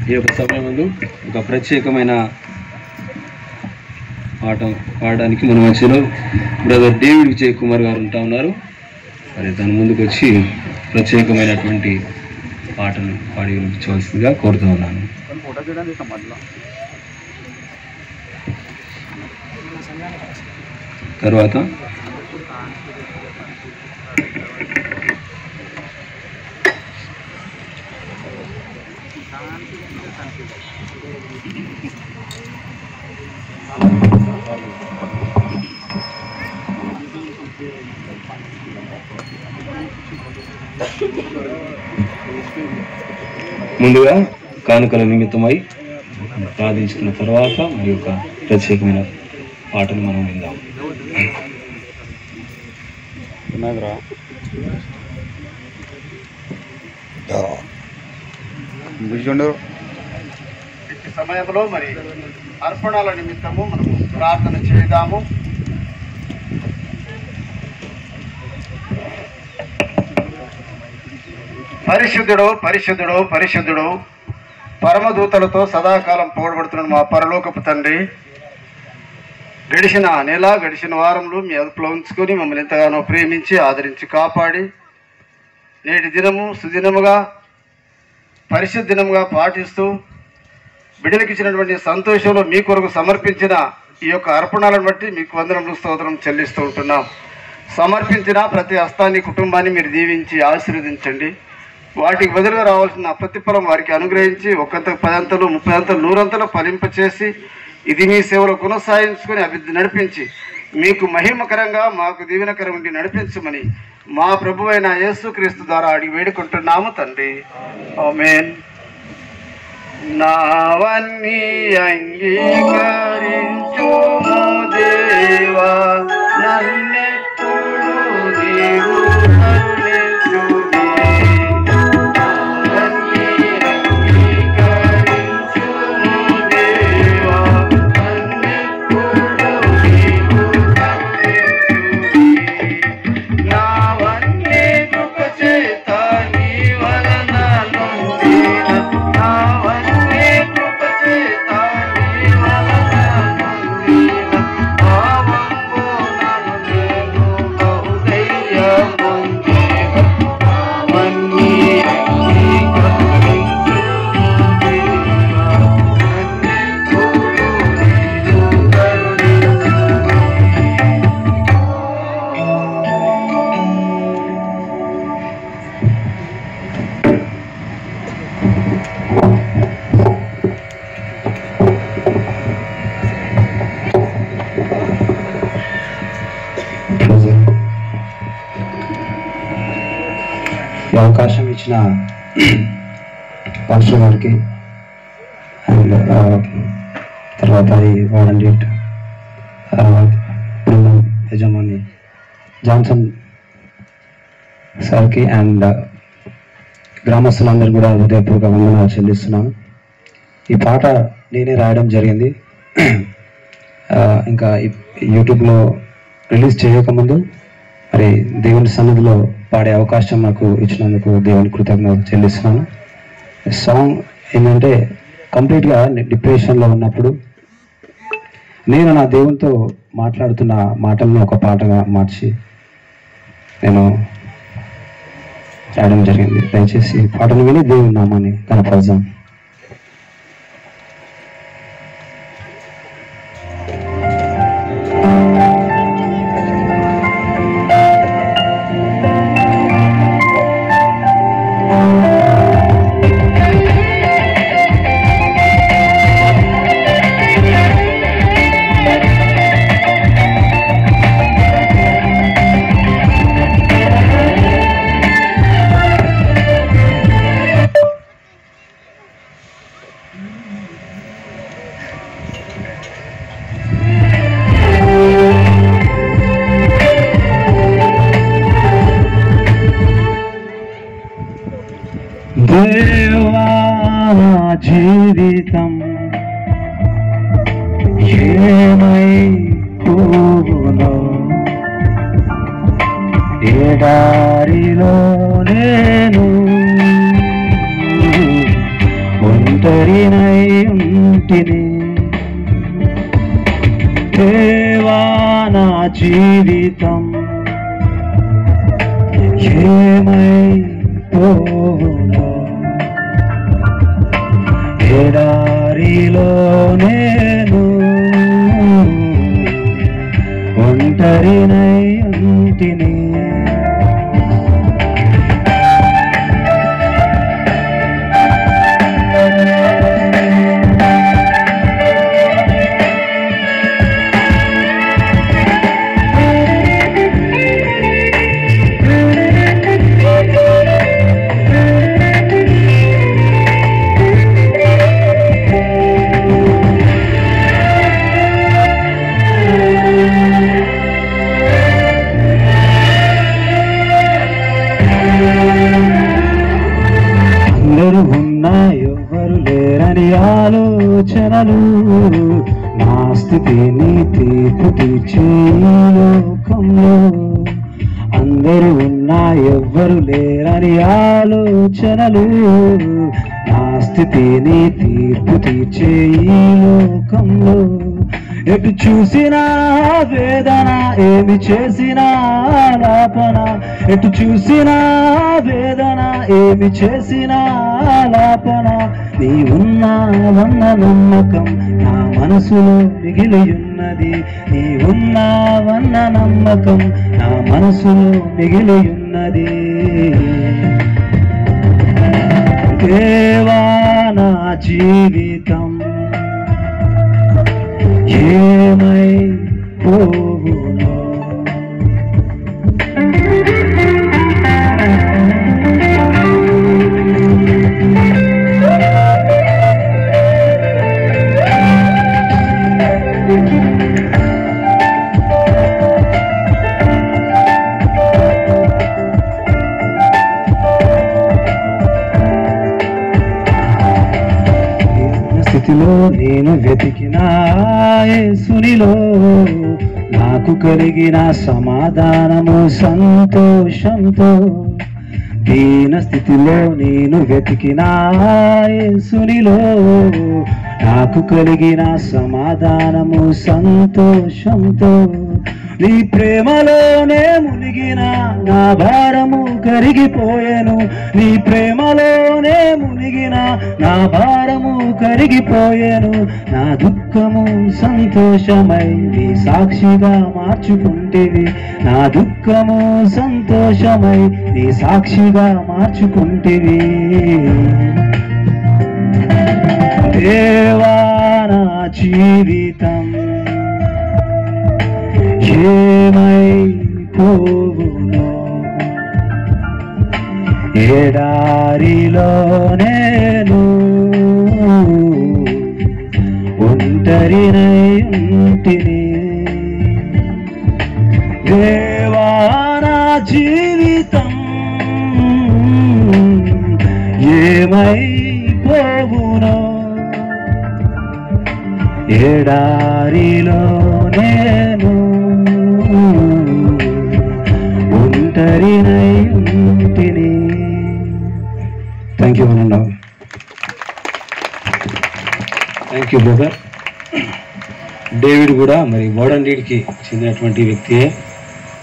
ఈ యొక్క సమయంలో ఒక ప్రత్యేకమైన పాట పాడడానికి మన మధ్యలో బ్రదర్ డేవిడ్ విజయ్ కుమార్ గారు ఉంటా ఉన్నారు. మరి దాని ముందుకు వచ్చి ప్రత్యేకమైనటువంటి పాటను పాడి వినిపించవలసిందిగా కోరుతూ ఉన్నాను. తర్వాత ముందుగా కానుకల నిమిత్తమై ప్రార్థించుకున్న తర్వాత మరి ఒక ప్రత్యేకమైన పాటను మనం విందాం. సమయంలో మరి అర్పణల నిమిత్తము మనము ప్రార్థన చేద్దాము. పరిశుద్ధుడు పరిశుద్ధుడు పరిశుద్ధుడు పరమదూతలతో సదాకాలం పోగొడుతున్న మా పరలోకపు తండ్రి, గడిచిన నెల గడిచిన వారంలో మీ అదుపులో ఉంచుకొని మమ్మల్ని ఎంతగానో ప్రేమించి ఆదరించి కాపాడి నేటి దినము సుదినముగా పరిశుద్ధ దినముగా పాటిస్తూ బిడ్డలకు ఇచ్చినటువంటి సంతోషంలో మీ కొరకు సమర్పించిన ఈ యొక్క అర్పణలను బట్టి మీకు వందనములు స్తోత్రం చెల్లిస్తూ ఉంటున్నాం. సమర్పించిన ప్రతి హస్తాన్ని కుటుంబాన్ని మీరు దీవించి ఆశీర్వదించండి. వాటికి బదులుగా రావాల్సిన ప్రతిఫలం వారికి అనుగ్రహించి ఒకంత 10 అంతలు 30 అంతలు 100 అంతలు ఫలింపచేసి ఇది మీ సేవలో కొనసాగించుకొని అభివృద్ధి నడిపించి మీకు మహిమకరంగా మాకు దీవెనకరం ఉండి నడిపించమని మా ప్రభువైన యేసుక్రీస్తు ద్వారా అడిగి వేడుకుంటున్నాము తండ్రి. ఆమేన్. నావన్నీ అంగీకరించుము దేవా, నన్నెప్పుడు నీవు కరుణించుమి. నావన్నీ అంగీకరించుము దేవా, నన్నెప్పుడు నీవు కరుణించుమి. నావన్నీ కృప చేత నీ వలన నొందిన, నావన్నీ కృప చేత నీ వలన నొందిన, పాపంబు నన్ను నేను బహుదయ్య పొందిన. నావన్నీ అంగీకరించుము దేవా, నన్నెప్పుడు నీవు కరుణించుమి. ఈ అవకాశం ఇచ్చిన పాస్టర్ గారికి అండ్ తర్వాత ఈ వాలంటీర్ బృందం యజమాని జాన్సన్ సార్కి అండ్ గ్రామస్తులందరూ కూడా హృదయపూర్వక వందనాలు చెల్లిస్తున్నాను. ఈ పాట నేనే రాయడం జరిగింది. ఇంకా యూట్యూబ్లో రిలీజ్ చేయకముందు మరి దేవుని సన్నిధిలో పాడే అవకాశం నాకు ఇచ్చినందుకు దేవుని కృతజ్ఞతలు చెల్లిస్తున్నాను. సాంగ్ ఏంటంటే కంప్లీట్గా డిప్రెషన్లో ఉన్నప్పుడు నేను నా దేవునితో మాట్లాడుతున్న మాటలను ఒక పాటగా మార్చి నేను రాయడం జరిగింది. దయచేసి పాటను విని దేవుని నామాన్ని కనపరుద్దాం. దేవా జీవితం ఏమై పోవునో, ఎడారిలో నేను ఒంటరి జీవితం ఏమైపోవునో, ఎడారిలో నేను ఒంటరినై ఉంటిని. అందరూ ఉన్నా ఎవ్వరు లేరని ఆలోచనలు, నా స్థితిని తీర్పు తీర్చే ఈ లోకంలో. అందరూ ఉన్నా ఎవ్వరు లేరని ఆలోచనలు, నా స్థితిని తీర్పు తీర్చే ఈ లోకంలో. ఎటు చూసినా వేదన, ఏమి చేసినా లాపన. ఎటు చూసినా వేదన, ఏమి చేసినా లాపన. నీ ఉన్నావన్న నమ్మకం నా మనసులో మిగిలియున్నది. నీ ఉన్నావన్న నమ్మకం నా మనసులో మిగిలియున్నది. దేవా నా జీవితం ఏమైపోవునో, స్థితిలో నేను వెతికిన యేసునిలో నాకు కలిగిన సమాధానము సంతోషంతో. దీన స్థితిలో నేను వెతికిన యేసునిలో నాకు కలిగిన సమాధానము సంతోషంతో. నీ ప్రేమలోనే మునిగిన నా భారము కరిగిపోయెను. నీ ప్రేమలోనే మునిగిన నా భారము కరిగిపోయెను. నా దుఃఖము సంతోషమై నీ సాక్షిగా మార్చుకుంటేవి. నా దుఃఖము సంతోషమై నీ సాక్షిగా మార్చుకుంటేవి. దేవా నా జీవితం ఏమైపోవునో, ఎడారిలో నేను ఒంటరినై ఉంటిని. దేవా నా జీవితం ఏమైపోవునో, ఎడారిలో నేను ఒంటరినై ఉంటిని. థ్యాంక్ యూ అనండి. Thank you brother. డేవిడ్ కూడా మరి వాడండీడ్కి చెందినటువంటి వ్యక్తియే.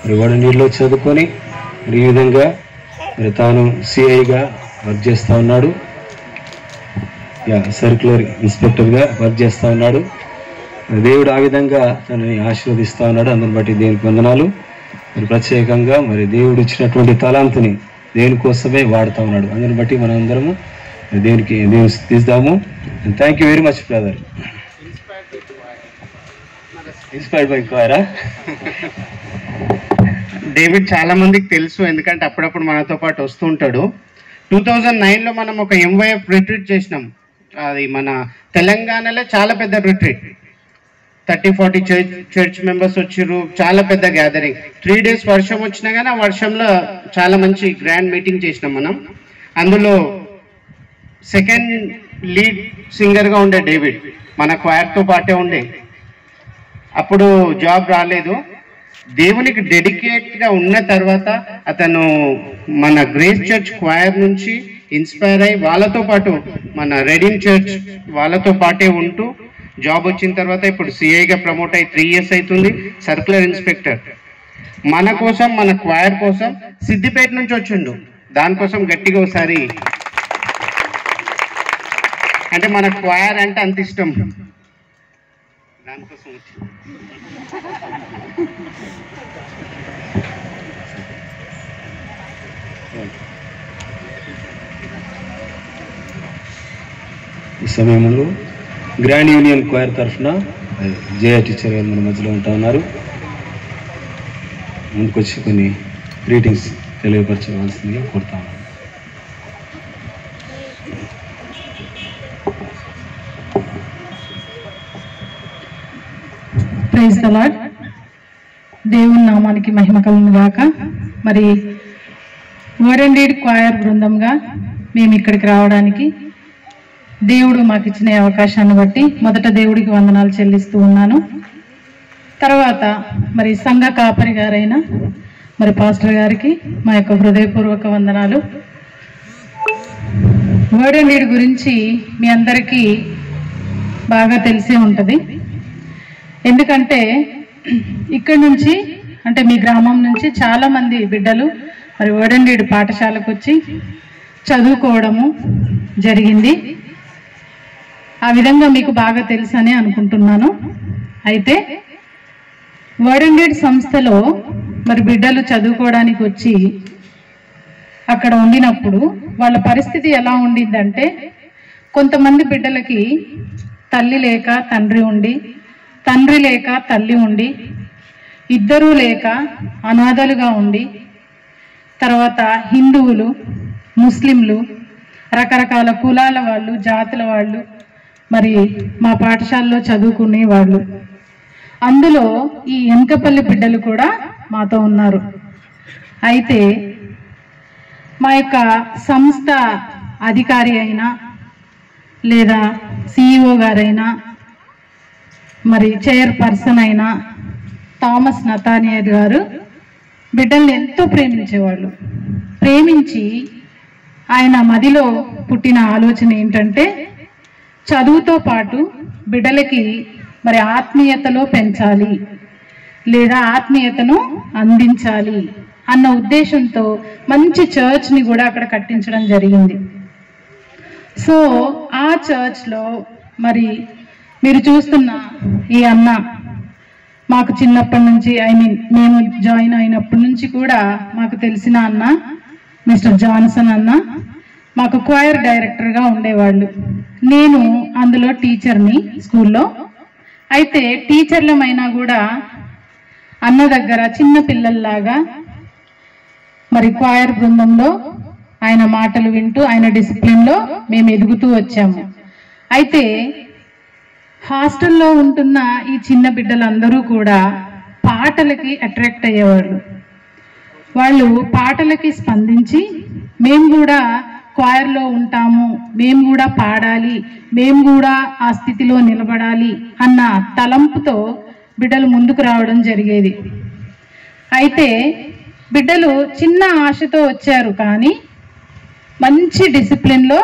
మరి వాడండీడ్లో చదువుకొని మరి ఈ విధంగా మరి తాను సిఐగా వర్క్ చేస్తూ ఉన్నాడు. సర్క్యులర్ ఇన్స్పెక్టర్గా వర్క్ చేస్తూ ఉన్నాడు. దేవుడు ఆ విధంగా తనని ఆశీర్వదిస్తూ ఉన్నాడు. అందరిని బట్టి దేవునికి వందనాలు. మరి ప్రత్యేకంగా మరి దేవుడు ఇచ్చినటువంటి తలాంతుని దేవుని కోసమే వాడుతూ ఉన్నాడు. అందరిని బట్టి మనం అందరము దేవునికి తీద్దాము. Thank you very much brother. Inspired by క్వైరా. డేవిడ్ చాలా మందికి తెలుసు, ఎందుకంటే అప్పుడప్పుడు మనతో పాటు వస్తూ ఉంటాడు. 2009లో మనం ఒక MYF రిట్రీట్ చేసినాం. అది మన తెలంగాణలో చాలా పెద్ద రిట్రీట్. 30-40 చర్చ్ మెంబర్స్ వచ్చారు. చాలా పెద్ద గ్యాదరింగ్. 3 days వర్షం వచ్చినా కానీ ఆ వర్షంలో చాలా మంచి గ్రాండ్ మీటింగ్ చేసినాం మనం. అందులో సెకండ్ లీడ్ సింగర్గా ఉండే డేవిడ్ మన క్వైర్తో పాటే ఉండే. అప్పుడు జాబ్ రాలేదు. దేవునికి డెడికేట్గా ఉన్న తర్వాత అతను మన గ్రేస్ చర్చ్ క్వైర్ నుంచి ఇన్స్పైర్ అయ్యి వాళ్ళతో పాటు మన రెడీమ్ చర్చ్ వాళ్ళతో పాటే ఉంటూ జాబ్ వచ్చిన తర్వాత ఇప్పుడు సిఐగా ప్రమోట్ అయ్యి 3 years అవుతుంది, సర్కులర్ ఇన్స్పెక్టర్. మన కోసం, మన క్వైర్ కోసం సిద్దిపేట నుంచి వచ్చిండు. దానికోసం గట్టిగా ఒకసారి, అంటే మన క్వైర్ అంటే అంత ఇష్టం, దానికోసం వచ్చి. ఈ సమయంలో గ్రాండ్ యూనియన్ క్వైర్ తరఫున జయ టీచర్ గారు మన మధ్యలో ఉంటా ఉన్నారు. ముందుకొచ్చి కొన్ని గ్రీటింగ్స్ తెలియపరచవలసిందిగా కోరుతా ఉన్నాను. Praise the Lord. దేవుని నామానికి మహిమ కలుగును గాక. మరి వర్డ్ అండ్ డీడ్ క్వైర్ బృందంగా మేము ఇక్కడికి రావడానికి దేవుడు మాకు ఇచ్చిన అవకాశాన్ని బట్టి మొదట దేవుడికి వందనాలు చెల్లిస్తూ ఉన్నాను. తర్వాత మరి సంఘ కాపరి గారైన మరి పాస్టర్ గారికి మా యొక్క హృదయపూర్వక వందనాలు. వర్డ్ అండ్ డీడ్ గురించి మీ అందరికీ బాగా తెలిసే ఉంటుంది. ఎందుకంటే ఇక్కడ నుంచి, అంటే మీ గ్రామం నుంచి చాలామంది బిడ్డలు మరి వర్డ్ అండ్ డీడ్ పాఠశాలకు వచ్చి చదువుకోవడము జరిగింది. ఆ విధంగా మీకు బాగా తెలుసని అనుకుంటున్నాను. అయితే వర్డ్ అండ్ డీడ్ సంస్థలో మరి బిడ్డలు చదువుకోవడానికి వచ్చి అక్కడ ఉండినప్పుడు వాళ్ళ పరిస్థితి ఎలా ఉండిందంటే, కొంతమంది బిడ్డలకి తల్లి లేక తండ్రి ఉండి, తండ్రి లేక తల్లి ఉండి, ఇద్దరూ లేక అనాథలుగా ఉండి, తర్వాత హిందువులు, ముస్లింలు, రకరకాల కులాల వాళ్ళు, జాతుల వాళ్ళు మరి మా పాఠశాలలో చదువుకునే వాళ్ళు. అందులో ఈ ఎనకపల్లి బిడ్డలు కూడా మాతో ఉన్నారు. అయితే మా యొక్క సంస్థ అధికారి అయినా లేదా సిఇఓ గారైనా మరి చైర్పర్సన్ అయినా థామస్ నతానియల్ గారు బిడ్డల్ని ఎంతో ప్రేమించేవాళ్ళు. ప్రేమించి ఆయన మదిలో పుట్టిన ఆలోచన ఏంటంటే, చదువుతో పాటు బిడ్డలకి మరి ఆత్మీయతలో పెంచాలి లేదా ఆత్మీయతను అందించాలి అన్న ఉద్దేశంతో మంచి చర్చ్ని కూడా అక్కడ కట్టించడం జరిగింది. సో ఆ చర్చ్లో మరి మీరు చూస్తున్న ఈ అన్న మాకు చిన్నప్పటి నుంచి, మేము జాయిన్ అయినప్పటి నుంచి కూడా మాకు తెలిసిన అన్న మిస్టర్ జాన్సన్ అన్న మాకు క్వైర్ డైరెక్టర్గా ఉండేవాళ్ళు. నేను అందులో టీచర్ని స్కూల్లో. అయితే టీచర్లమైనా కూడా అన్న దగ్గర చిన్న పిల్లల్లాగా మరి క్వైర్ బృందంలో ఆయన మాటలు వింటూ ఆయన డిసిప్లిన్లో మేము ఎదుగుతూ వచ్చాము. అయితే హాస్టల్లో ఉంటున్న ఈ చిన్న బిడ్డలందరూ కూడా పాటలకి అట్రాక్ట్ అయ్యేవాళ్ళు. వాళ్ళు పాటలకి స్పందించి మేము కూడా క్వైర్లో ఉంటాము, మేము కూడా పాడాలి, మేము కూడా ఆ స్థితిలో నిలబడాలి అన్న తలంపుతో బిడ్డలు ముందుకు రావడం జరిగేది. అయితే బిడ్డలు చిన్న ఆశతో వచ్చారు, కానీ మంచి డిసిప్లిన్లో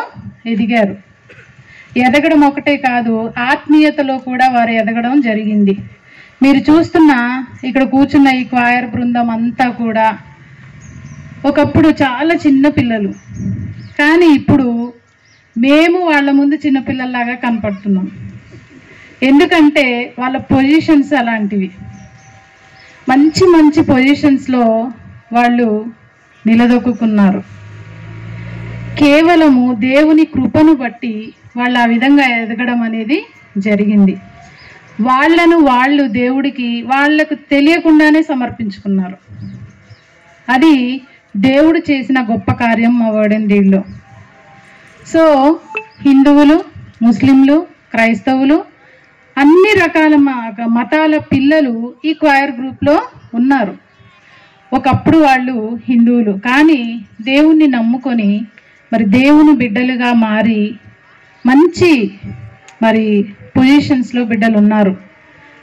ఎదిగారు. ఎదగడం ఒకటే కాదు, ఆత్మీయతలో కూడా వారు ఎదగడం జరిగింది. మీరు చూస్తున్న ఇక్కడ కూర్చున్న ఈ క్వైర్ బృందం అంతా కూడా ఒకప్పుడు చాలా చిన్న పిల్లలు, కానీ ఇప్పుడు మేము వాళ్ళ ముందు చిన్నపిల్లల్లాగా కనపడుతున్నాం. ఎందుకంటే వాళ్ళ పొజిషన్స్ అలాంటివి. మంచి మంచి పొజిషన్స్లో వాళ్ళు నిలదొక్కున్నారు. కేవలము దేవుని కృపను బట్టి వాళ్ళు ఆ విధంగా ఎదగడం అనేది జరిగింది. వాళ్ళను వాళ్ళు దేవుడికి వాళ్ళకు తెలియకుండానే సమర్పించుకున్నారు. అది దేవుడు చేసిన గొప్ప కార్యం మా వర్డ్ అండ్ డీడ్లో. సో హిందువులు, ముస్లింలు, క్రైస్తవులు, అన్ని రకాల మతాల పిల్లలు ఈ క్వైర్ గ్రూప్లో ఉన్నారు. ఒకప్పుడు వాళ్ళు హిందువులు, కానీ దేవుణ్ణి నమ్ముకొని మరి దేవుని బిడ్డలుగా మారి మంచి మరి పొజిషన్స్లో బిడ్డలు ఉన్నారు.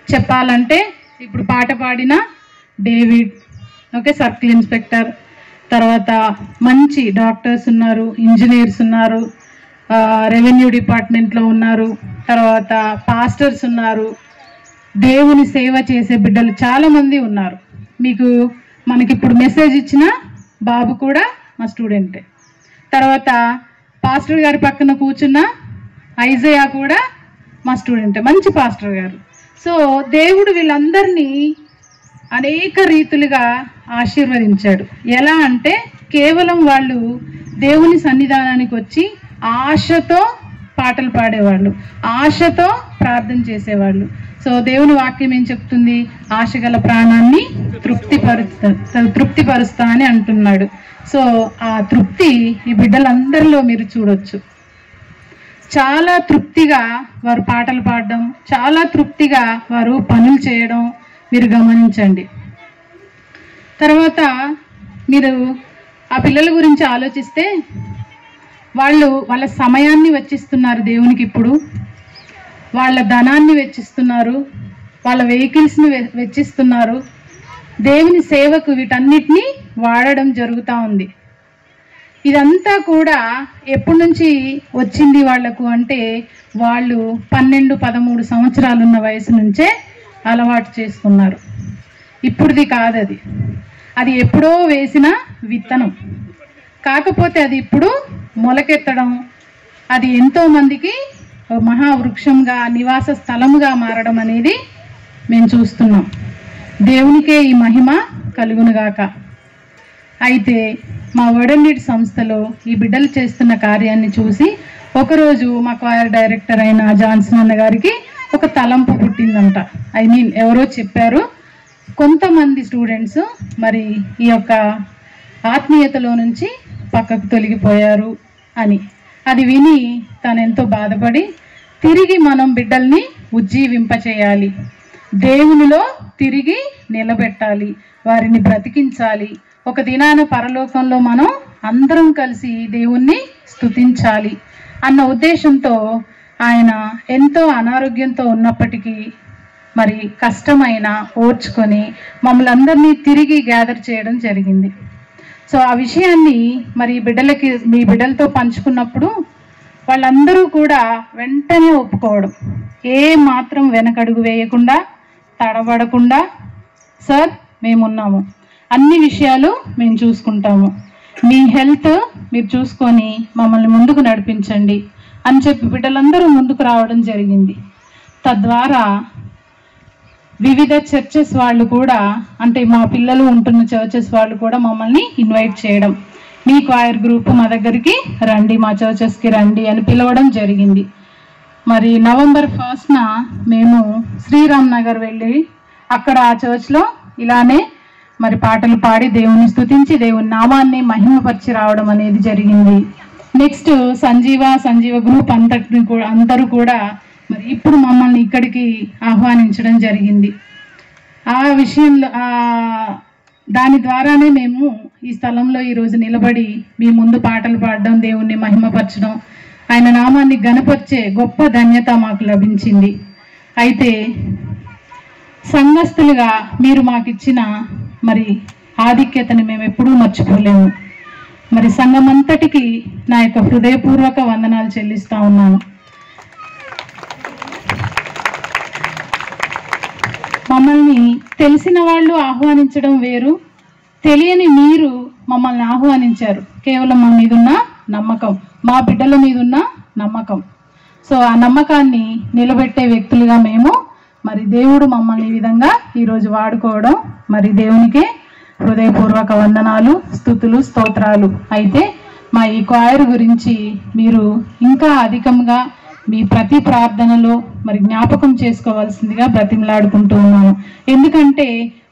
చెప్పాలంటే ఇప్పుడు పాట పాడిన డేవిడ్, ఓకే, సర్కిల్ ఇన్స్పెక్టర్, తర్వాత మంచి డాక్టర్స్ ఉన్నారు, ఇంజనీర్స్ ఉన్నారు, రెవెన్యూ డిపార్ట్మెంట్లో ఉన్నారు, తర్వాత పాస్టర్స్ ఉన్నారు, దేవుని సేవ చేసే బిడ్డలు చాలామంది ఉన్నారు. మనకిప్పుడు మెసేజ్ ఇచ్చిన బాబు కూడా మా స్టూడెంటే. తర్వాత పాస్టర్ గారి పక్కన కూర్చున్న ఐజయా కూడా మా స్టూడెంటే, మంచి పాస్టర్ గారు. సో దేవుడు వీళ్ళందరినీ అనేక రీతులుగా ఆశీర్వదించాడు. ఎలా అంటే కేవలం వాళ్ళు దేవుని సన్నిధానానికి వచ్చి ఆశతో పాటలు పాడేవాళ్ళు, ఆశతో ప్రార్థన చేసేవాళ్ళు. సో దేవుని వాక్యం ఏం చెప్తుంది? ఆశగల ప్రాణాన్ని తృప్తిపరుస్తా అని అంటున్నాడు. సో ఆ తృప్తి ఈ బిడ్డలందరిలో మీరు చూడొచ్చు. చాలా తృప్తిగా వారు పాటలు పాడడం, చాలా తృప్తిగా వారు పనులు చేయడం మీరు గమనించండి. తర్వాత మీరు ఆ పిల్లల గురించి ఆలోచిస్తే వాళ్ళ సమయాన్ని వెచ్చిస్తున్నారు దేవునికి, ఇప్పుడు వాళ్ళ ధనాన్ని వెచ్చిస్తున్నారు, వాళ్ళ వెహికల్స్ని వెచ్చిస్తున్నారు, దేవుని సేవకు వీటన్నిటినీ వాడడం జరుగుతూ ఉంది. ఇదంతా కూడా ఎప్పటి నుంచి వచ్చింది వాళ్లకు అంటే వాళ్ళు 12-13 సంవత్సరాలు ఉన్న వయసు నుంచే అలవాటు చేసుకున్నారు. ఇప్పుడుది కాదు, అది ఎప్పుడో వేసిన విత్తనం. కాకపోతే అది ఇప్పుడు మొలకెత్తడం, అది ఎంతోమందికి మహావృక్షంగా నివాస స్థలముగా మారడం అనేది మేము చూస్తున్నాం. దేవునికే ఈ మహిమ కలుగునుగాక. అయితే మా వడన్నిటి సంస్థలో ఈ బిడ్డలు చేస్తున్న కార్యాన్ని చూసి ఒకరోజు మా క్వైర్ డైరెక్టర్ అయిన జాన్సన్ అన్న గారికి ఒక తలంపు పుట్టిందంట. ఎవరో చెప్పారు, కొంతమంది స్టూడెంట్స్ మరి ఈ యొక్క ఆత్మీయతలో నుంచి పక్కకు తొలగిపోయారు అని. అది విని తను ఎంతో బాధపడి తిరిగి మనం బిడ్డల్ని ఉజ్జీవింపచేయాలి, దేవునిలో తిరిగి నిలబెట్టాలి, వారిని బ్రతికించాలి, ఒక దినాన పరలోకంలో మనం అందరం కలిసి దేవుణ్ణి స్తుతించాలి అన్న ఉద్దేశంతో ఆయన ఎంతో అనారోగ్యంతో ఉన్నప్పటికీ మరి కష్టమైన ఓర్చుకొని మమ్మల్ని అందరినీ తిరిగి గ్యాదర్ చేయడం జరిగింది. సో ఆ విషయాన్ని మరి మీ బిడ్డలతో పంచుకున్నప్పుడు వాళ్ళందరూ కూడా వెంటనే ఒప్పుకోవడం, ఏ మాత్రం వెనకడుగు వేయకుండా తడబడకుండా, సార్ మేమున్నాము, అన్ని విషయాలు మేము చూసుకుంటాము, మీ హెల్త్ మీరు చూసుకొని మమ్మల్ని ముందుకు నడిపించండి అని చెప్పి బిడ్డలందరూ ముందుకు రావడం జరిగింది. తద్వారా వివిధ చర్చెస్ వాళ్ళు కూడా, అంటే మా పిల్లలు ఉంటున్న చర్చెస్ వాళ్ళు కూడా మమ్మల్ని ఇన్వైట్ చేయడం, మీ క్వైర్ గ్రూప్ మా దగ్గరికి రండి, మా చర్చెస్కి రండి అని పిలవడం జరిగింది. మరి November 1st మేము శ్రీరామ్ నగర్ వెళ్ళి అక్కడ ఆ చర్చ్లో ఇలానే మరి పాటలు పాడి దేవుని స్తుతించి దేవుని నామాన్ని మహిమపరిచి రావడం అనేది జరిగింది. నెక్స్ట్ సంజీవ గ్రూప్ అందరూ కూడా మరి ఇప్పుడు మమ్మల్ని ఇక్కడికి ఆహ్వానించడం జరిగింది. ఆ విషయంలో దాని ద్వారానే మేము ఈ స్థలంలో ఈరోజు నిలబడి మీ ముందు పాటలు పాడడం, దేవుణ్ణి మహిమపరచడం, ఆయన నామాన్ని ఘనపరిచే గొప్ప ధన్యత మాకు లభించింది. అయితే సంఘస్థులుగా మీరు మాకు ఇచ్చిన మరి ఆధిక్యతని మేము ఎప్పుడూ మర్చిపోలేము. మరి సంఘమంతటికి నా యొక్క హృదయపూర్వక వందనాలు చెల్లిస్తా ఉన్నాను. మమ్మల్ని తెలిసిన వాళ్ళు ఆహ్వానించడం వేరు, తెలియని మీరు మమ్మల్ని ఆహ్వానించారు. కేవలం మా మీదున్న నమ్మకం, మా బిడ్డల మీదున్న నమ్మకం. సో ఆ నమ్మకాన్ని నిలబెట్టే వ్యక్తులుగా మేము మరి దేవుడు మమ్మల్ని ఈ విధంగా ఈరోజు వాడుకోవడం మరి దేవునికే హృదయపూర్వక వందనాలు, స్తుతులు, స్తోత్రాలు. అయితే మా ఈ క్వైర్ గురించి మీరు ఇంకా అధికంగా మీ ప్రతి ప్రార్థనలో మరి జ్ఞాపకం చేసుకోవాల్సిందిగా బ్రతిమలాడుకుంటూ ఉన్నాను. ఎందుకంటే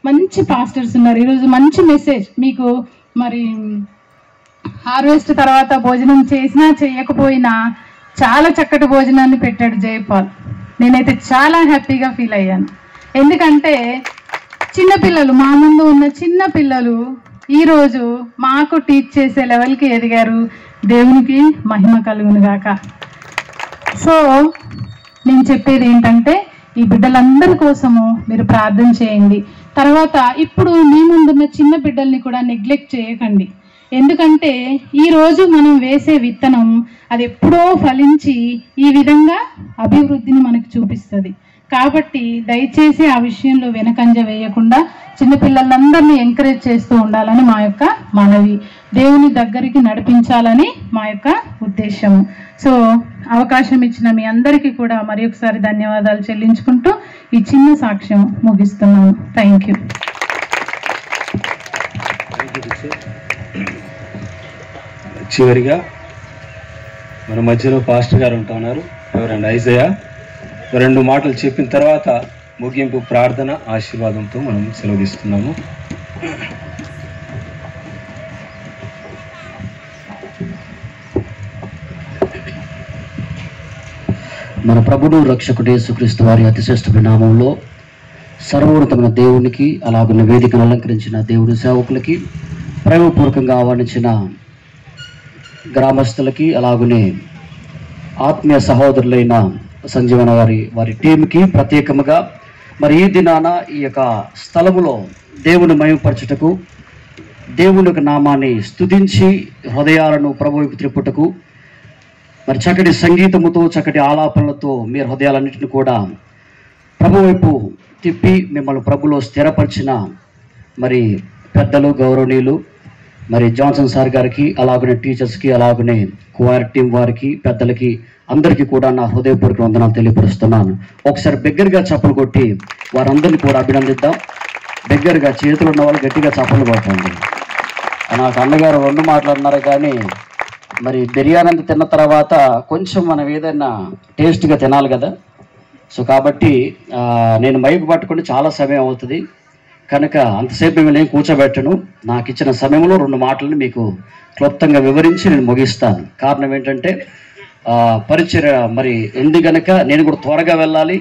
మంచి పాస్టర్స్ ఉన్నారు. ఈరోజు మంచి మెసేజ్ మీకు మరి హార్వెస్ట్ తర్వాత భోజనం చేసినా చేయకపోయినా చాలా చక్కటి భోజనాన్ని పెట్టాడు జయపాల్. నేనైతే చాలా హ్యాపీగా ఫీల్ అయ్యాను. ఎందుకంటే చిన్నపిల్లలు, మా ముందు ఉన్న చిన్న పిల్లలు ఈరోజు మాకు టీచ్ చేసే లెవెల్కి ఎదిగారు. దేవునికి మహిమ కలుగునుగాక. సో నేను చెప్పేది ఏంటంటే ఈ బిడ్డలందరి కోసము మీరు ప్రార్థన చేయండి. తర్వాత ఇప్పుడు మీ ముందున్న చిన్న బిడ్డల్ని కూడా నెగ్లెక్ట్ చేయకండి. ఎందుకంటే ఈరోజు మనం వేసే విత్తనం అది ఎప్పుడో ఫలించి ఈ విధంగా అభివృద్ధిని మనకు చూపిస్తుంది. కాబట్టి దయచేసి ఆ విషయంలో వెనకంజ వేయకుండా చిన్నపిల్లలందరినీ ఎంకరేజ్ చేస్తూ ఉండాలని మా యొక్క మనవి, దేవుని దగ్గరికి నడిపించాలని మా యొక్క ఉద్దేశం. సో అవకాశం ఇచ్చిన మీ అందరికీ కూడా మరి ఒకసారి ధన్యవాదాలు చెల్లించుకుంటూ ఈ చిన్న సాక్ష్యం ముగిస్తున్నాను. Thank you. చివరిగా మన మధ్యలో పాస్టర్ గారు ఉంటున్నారు, ఎవరండి ఐజయ్య. 2 మాటలు చెప్పిన తర్వాత ముగింపు ప్రార్థన ఆశీర్వాదంతో మనం సెలవు తీసుకున్నాము. మన ప్రభుడు రక్షకుడు యేసుక్రీస్తు వారి అతిశ్రేష్ఠమైన నామంలో సర్వోన్నతమైన దేవునికి, అలాగే వేదికను అలంకరించిన దేవుని సేవకులకి, ప్రేమపూర్వకంగా ఆహ్వానించిన గ్రామస్తులకి, అలాగనే ఆత్మీయ సహోదరులైన సంజీవన వారి టీంకి ప్రత్యేకముగా మరి ఈ దినాన ఈ యొక్క స్థలములో దేవుని మహిమపరచుటకు, దేవుని యొక్క నామాన్ని స్తుతించి హృదయాలను ప్రభువుకు త్రిప్పుటకు, మరి చక్కటి సంగీతముతో చక్కటి ఆలాపనలతో మీరు హృదయాలన్నింటినీ కూడా ప్రభు వైపు తిప్పి మిమ్మల్ని ప్రభులో స్థిరపరిచిన మరి పెద్దలు, గౌరవనీయులు మరి జాన్సన్ సార్ గారికి, అలాగనే టీచర్స్కి, అలాగనే క్వైర్ టీం వారికి, పెద్దలకి అందరికీ కూడా నా హృదయపూర్వక వందనాలు తెలియపరుస్తున్నాను. ఒకసారి బిగ్గరగా చప్పలు కొట్టి వారందరినీ కూడా అభినందిద్దాం. బిగ్గరగా చేతులు ఉన్న వాళ్ళు గట్టిగా చప్పలు కొట్టండి. నాకు అన్నగారు 2 మాట్లాడినారు, కానీ మరి బిర్యానీ అంతా తిన్న తర్వాత కొంచెం మనం ఏదైనా టేస్ట్గా తినాలి కదా. సో కాబట్టి నేను మైకు పట్టుకుంటే చాలా సమయం అవుతుంది కనుక అంతసేపు మిమ్మల్ని నేను కూర్చోబెట్టను. నాకు ఇచ్చిన సమయంలో 2 మాటలను మీకు క్లుప్తంగా వివరించి నేను ముగిస్తాను. కారణం ఏంటంటే పరిచర్య మరి ఉంది కనుక నేను కూడా త్వరగా వెళ్ళాలి.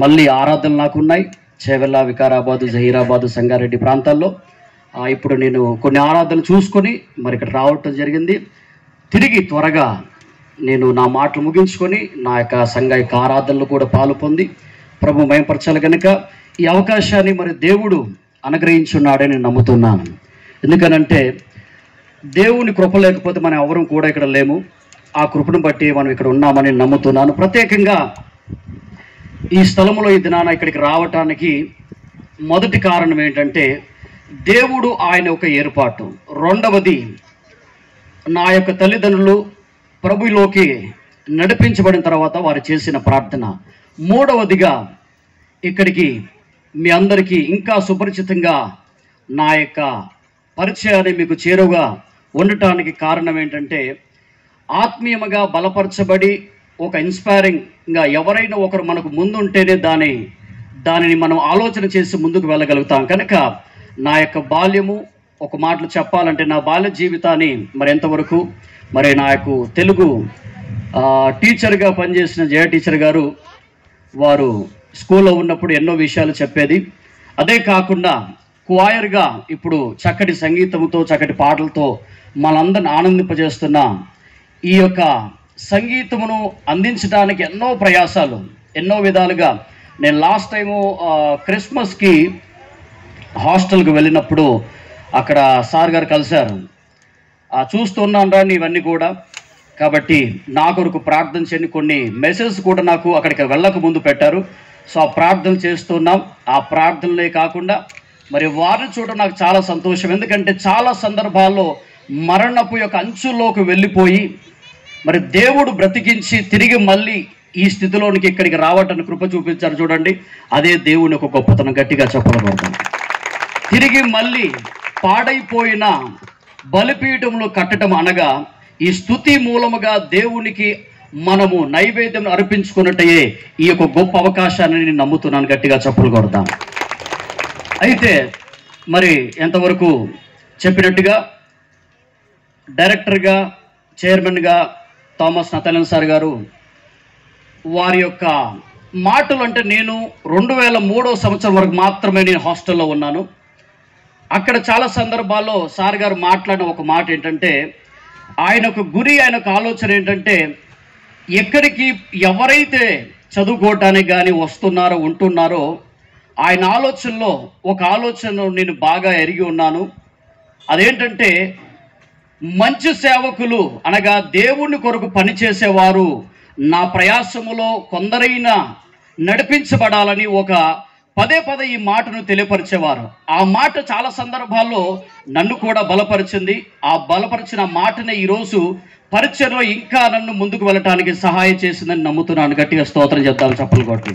మళ్ళీ ఆరాధనలు నాకున్నాయి చేవెళ్ళ, వికారాబాదు, జహీరాబాదు, సంగారెడ్డి ప్రాంతాల్లో. ఇప్పుడు నేను కొన్ని ఆరాధనలు చూసుకొని మరి ఇక్కడ రావటం జరిగింది. తిరిగి త్వరగా నేను నా మాటలు ముగించుకొని నా యొక్క సంఘ యొక్క ఆరాధనలు కూడా పాలు పొంది ప్రభు మహిమపరచాలి కనుక ఈ అవకాశాన్ని మరి దేవుడు అనుగ్రహించున్నాడని నేను నమ్ముతున్నాను. ఎందుకనంటే దేవుని కృప లేకపోతే మనం ఎవరం కూడా ఇక్కడ లేము. ఆ కృపను బట్టి మనం ఇక్కడ ఉన్నామని నమ్ముతున్నాను. ప్రత్యేకంగా ఈ స్థలంలో ఈ దినాన ఇక్కడికి రావటానికి మొదటి కారణం ఏంటంటే దేవుడు ఆయన ఒక ఏర్పాటు. రెండవది నా యొక్క తల్లిదండ్రులు ప్రభులోకి నడిపించబడిన తర్వాత వారు చేసిన ప్రార్థన. మూడవదిగా ఇక్కడికి మీ అందరికీ ఇంకా సుపరిచితంగా నా యొక్క పరిచయాన్ని మీకు చేరువగా ఉండటానికి కారణం ఏంటంటే ఆత్మీయంగా బలపరచబడి ఒక ఇన్స్పైరింగ్గా ఎవరైనా ఒకరు మనకు ముందుంటేనే దానిని మనం ఆలోచన చేసి ముందుకు వెళ్ళగలుగుతాం. కనుక నా యొక్క బాల్యము ఒక మాటలు చెప్పాలంటే నా బాల్య జీవితాన్ని మరి ఎంతవరకు మరి నాకు తెలుగు టీచర్గా పనిచేసిన జయ టీచర్ గారు వారు స్కూల్లో ఉన్నప్పుడు ఎన్నో విషయాలు చెప్పేది. అదే కాకుండా క్వాయర్గా ఇప్పుడు చక్కటి సంగీతంతో చక్కటి పాటలతో మనందరిని ఆనందింపజేస్తున్న ఈ యొక్క సంగీతమును అందించడానికి ఎన్నో ప్రయాసాలు, ఎన్నో విధాలుగా. నేను లాస్ట్ టైము క్రిస్మస్కి హాస్టల్కి వెళ్ళినప్పుడు అక్కడ సార్ గారు కలిశారు. చూస్తున్నాను రాని ఇవన్నీ కూడా. కాబట్టి నా కొరకు ప్రార్థన చేయని కొన్ని మెసేజ్ కూడా నాకు అక్కడికి వెళ్ళక ముందు పెట్టారు. సో ఆ ప్రార్థన చేస్తున్నాం. ఆ ప్రార్థనలే కాకుండా మరి వారిని చూడడం నాకు చాలా సంతోషం. ఎందుకంటే చాలా సందర్భాల్లో మరణపు యొక్క అంచుల్లోకి వెళ్ళిపోయి మరి దేవుడు బ్రతికించి తిరిగి మళ్ళీ ఈ స్థితిలోనికి ఇక్కడికి రావటానికి కృప చూపించారు. చూడండి, అదే దేవుని ఒక గొప్పతనం. గట్టిగా చెప్పబడతాం. తిరిగి మళ్ళీ పాడైపోయిన బలిపీఠంలో కట్టడం అనగా ఈ స్తుతి మూలముగా దేవునికి మనము నైవేద్యం అర్పించుకున్నట్టయే ఈ యొక్క గొప్ప అవకాశాన్ని నేను నమ్ముతున్నాను. గట్టిగా చెప్పులు కొడతాం. అయితే మరి ఎంతవరకు చెప్పినట్టుగా డైరెక్టర్గా, చైర్మన్గా థామస్ నతలన్ సార్ గారు వారి యొక్క మాటలు అంటే నేను 2003వ సంవత్సరం వరకు మాత్రమే నేను హాస్టల్లో ఉన్నాను. అక్కడ చాలా సందర్భాల్లో సార్ గారు మాట్లాడిన ఒక మాట ఏంటంటే ఆయన ఒక గురి, ఆయన ఒక ఆలోచన ఏంటంటే ఎక్కడికి ఎవరైతే చదువుకోవటానికి కానీ వస్తున్నారో ఉంటున్నారో ఆయన ఆలోచనలో ఒక ఆలోచన నేను బాగా ఎరిగి ఉన్నాను. అదేంటంటే మంచి సేవకులు అనగా దేవుని కొరకు పనిచేసేవారు నా ప్రయాసములో కొందరైనా నడిపించబడాలని ఒక పదే పదే ఈ మాటను తెలియపరిచేవారు. ఆ మాట చాలా సందర్భాల్లో నన్ను కూడా బలపరిచింది. ఆ బలపరిచిన మాటనే ఈరోజు పరిచయలో ఇంకా నన్ను ముందుకు వెళ్ళటానికి సహాయం చేసిందని నమ్ముతున్నాను. గట్టిగా స్తోత్రం చెప్తాను, చప్పలు కొట్టి.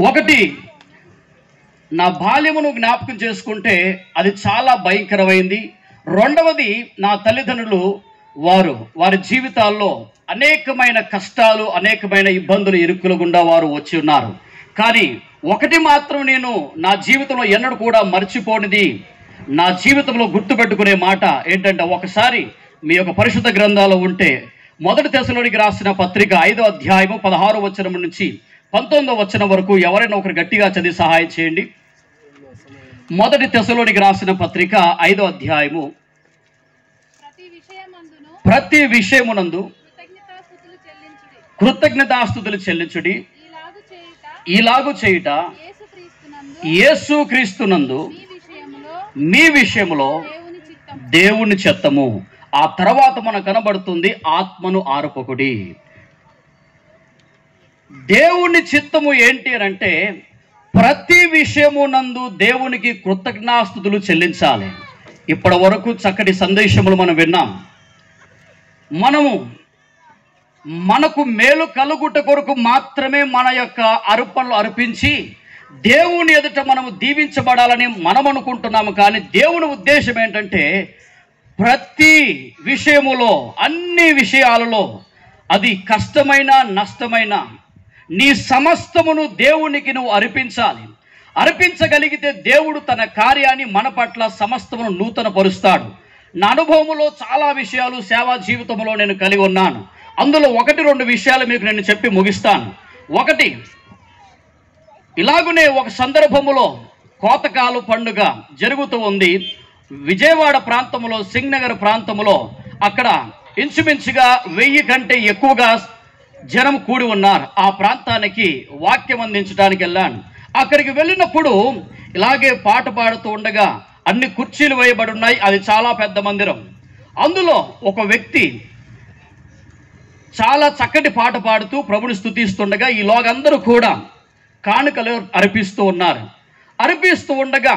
ఒకటి, నా బాల్యమును జ్ఞాపకం చేసుకుంటే అది చాలా భయంకరమైంది. రెండవది, నా తల్లిదండ్రులు వారి జీవితాల్లో అనేకమైన కష్టాలు, అనేకమైన ఇబ్బందులు, ఇరుకుల గుండా వారు వచ్చి ఉన్నారు. కానీ ఒకటి మాత్రం నేను నా జీవితంలో ఎన్నడూ కూడా మర్చిపోనిది, నా జీవితంలో గుర్తుపెట్టుకునే మాట ఏంటంటే, ఒకసారి మీ యొక్క పరిశుద్ధ గ్రంథాలు ఉంటే మొదటి తెస్సలోనికి రాసిన పత్రిక 5వ అధ్యాయము 16వ వచనం నుంచి 19వ వచనం వరకు ఎవరైనా ఒకరు గట్టిగా చదివి సహాయం చేయండి. మొదటి తెస్సలోనికి రాసిన పత్రిక 5వ అధ్యాయము, ప్రతి విషయమునందు కృతజ్ఞతాస్తుతులు చెల్లించుడి, ఇలాగు చేయుట యేసుక్రీస్తునందు మీ విషయములో దేవుని చిత్తము. ఆ తర్వాత మనకు కనబడుతుంది, ఆత్మను ఆర్పకుడి. దేవుని చిత్తము ఏంటి అని అంటే, ప్రతి విషయమునందు దేవునికి కృతజ్ఞతాస్తుతులు చెల్లించాలి. ఇప్పటి వరకు చక్కటి సందేశములు మనం విన్నాం. మనకు మేలు కలుగుట కొరకు మాత్రమే మన యొక్క అర్పణలు అర్పించి దేవుని ఎదుట మనము దీవించబడాలని మనం అనుకుంటున్నాము. కానీ దేవుని ఉద్దేశం ఏంటంటే, ప్రతి విషయములో, అన్ని విషయాలలో, అది కష్టమైన నష్టమైన నీ సమస్తమును దేవునికి నువ్వు అర్పించాలి. అర్పించగలిగితే దేవుడు తన కార్యాన్ని మన పట్ల సమస్తమును నూతన పరుస్తాడు. నా అనుభవంలో చాలా విషయాలు సేవా జీవితంలో నేను కలిగి ఉన్నాను. అందులో 1-2 విషయాలు మీకు నేను చెప్పి ముగిస్తాను. ఒకటి, ఇలాగునే ఒక సందర్భములో కోతకాలు పండుగ జరుగుతూ ఉంది. విజయవాడ ప్రాంతంలో, సింగనగర్ ప్రాంతంలో, అక్కడ ఇంచుమించుగా 1000 కంటే ఎక్కువగా జనం కూడి ఉన్నారు. ఆ ప్రాంతానికి వాక్యం అందించడానికి వెళ్ళాను. అక్కడికి వెళ్ళినప్పుడు ఇలాగే పాట పాడుతూ ఉండగా అన్ని కుర్చీలు వేయబడి ఉన్నాయి. అది చాలా పెద్ద మందిరం. అందులో ఒక వ్యక్తి చాలా చక్కటి పాట పాడుతూ ప్రభుని స్తుతిస్తుండగా ఈలోగందరూ కూడా కానుకలు అర్పిస్తూ ఉన్నారు. అర్పిస్తూ ఉండగా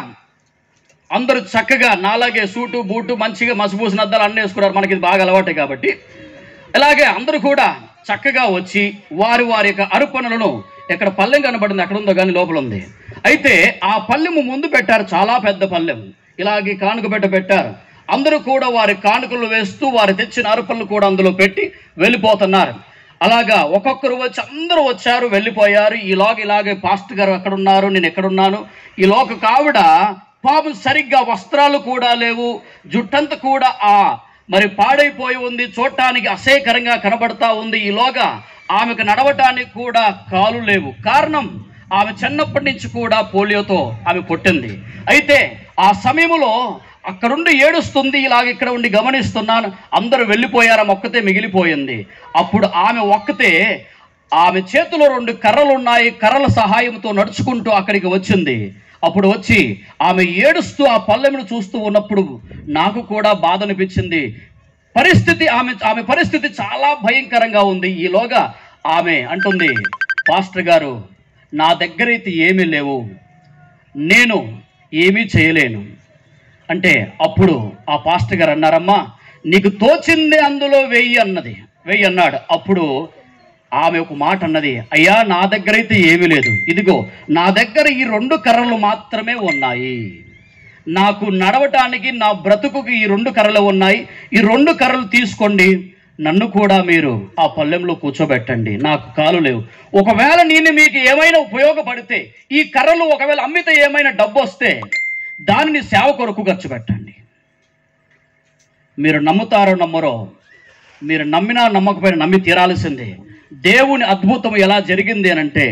అందరూ చక్కగా నాలాగే సూటు బూటు మంచిగా మసిపూసిన అద్దాలు అన్నీ వేసుకున్నారు. మనకి ఇది బాగా అలవాటే కాబట్టి ఇలాగే అందరూ కూడా చక్కగా వచ్చి వారి యొక్క అర్పణలను, ఎక్కడ పల్లెం కనబడింది అక్కడ ఉందో కానీ లోపల ఉంది, అయితే ఆ పల్లెము ముందు పెట్టారు. చాలా పెద్ద పల్లెం. ఇలాగే కానుక పెట్టారు. అందరూ కూడా వారి కానుకలు వేస్తూ వారు తెచ్చిన అర్పణలు కూడా అందులో పెట్టి వెళ్ళిపోతున్నారు. అలాగా ఒక్కొక్కరు వచ్చి అందరూ వచ్చారు, వెళ్ళిపోయారు. ఇలాగే పాస్టర్ గారు అక్కడ ఉన్నారు, నేను ఎక్కడున్నాను. ఈలోక కావిడ పాపం సరిగ్గా వస్త్రాలు కూడా లేవు, జుట్టంతా కూడా మరి పాడైపోయి ఉంది, చూడటానికి అసహ్యకరంగా కనబడతా ఉంది. ఈలోగా ఆమెకు నడవటానికి కూడా కాలు లేవు. కారణం, ఆమె చిన్నప్పటి నుంచి కూడా పోలియోతో ఆమె పుట్టింది. అయితే ఆ సమయంలో అక్కడుండి ఏడుస్తుంది. ఇలాగ ఇక్కడ ఉండి గమనిస్తున్నాను. అందరూ వెళ్ళిపోయారు, ఆమె ఒక్కతే మిగిలిపోయింది. అప్పుడు ఆమె ఒక్కతే, ఆమె చేతిలో 2 కర్రలు ఉన్నాయి. కర్రల సహాయంతో నడుచుకుంటూ అక్కడికి వచ్చింది. అప్పుడు వచ్చి ఆమె ఏడుస్తూ ఆ పల్లెమును చూస్తూ ఉన్నప్పుడు నాకు కూడా బాధ అనిపించింది. ఆమె పరిస్థితి చాలా భయంకరంగా ఉంది. ఈలోగా ఆమె అంటుంది, పాస్టర్ గారు, నా దగ్గర అయితే ఏమీ లేవు, నేను ఏమీ చేయలేను అంటే, అప్పుడు ఆ పాస్టర్ గారు అన్నారమ్మా, నీకు తోచిందే అందులో వెయ్యి అన్నాడు. అప్పుడు ఆమె ఒక మాట అన్నది, అయ్యా నా దగ్గర అయితే ఏమీ లేదు, ఇదిగో నా దగ్గర ఈ 2 కర్రలు మాత్రమే ఉన్నాయి, నాకు నడవటానికి నా బ్రతుకుకి ఈ 2 కర్రలు ఉన్నాయి, ఈ 2 కర్రలు తీసుకోండి, నన్ను కూడా మీరు ఆ పల్లెంలో కూర్చోబెట్టండి, నాకు కాలు లేవు. ఒకవేళ నేను మీకు ఏమైనా ఉపయోగపడితే, ఈ కర్రలు ఒకవేళ అమ్మితే ఏమైనా డబ్బు వస్తే దానిని సేవ కొరకు ఖర్చు పెట్టండి. మీరు నమ్ముతారో నమ్మరో, మీరు నమ్మినా నమ్మకపోయినా నమ్మి తీరాల్సిందే. దేవుని అద్భుతం ఎలా జరిగింది అని అంటే,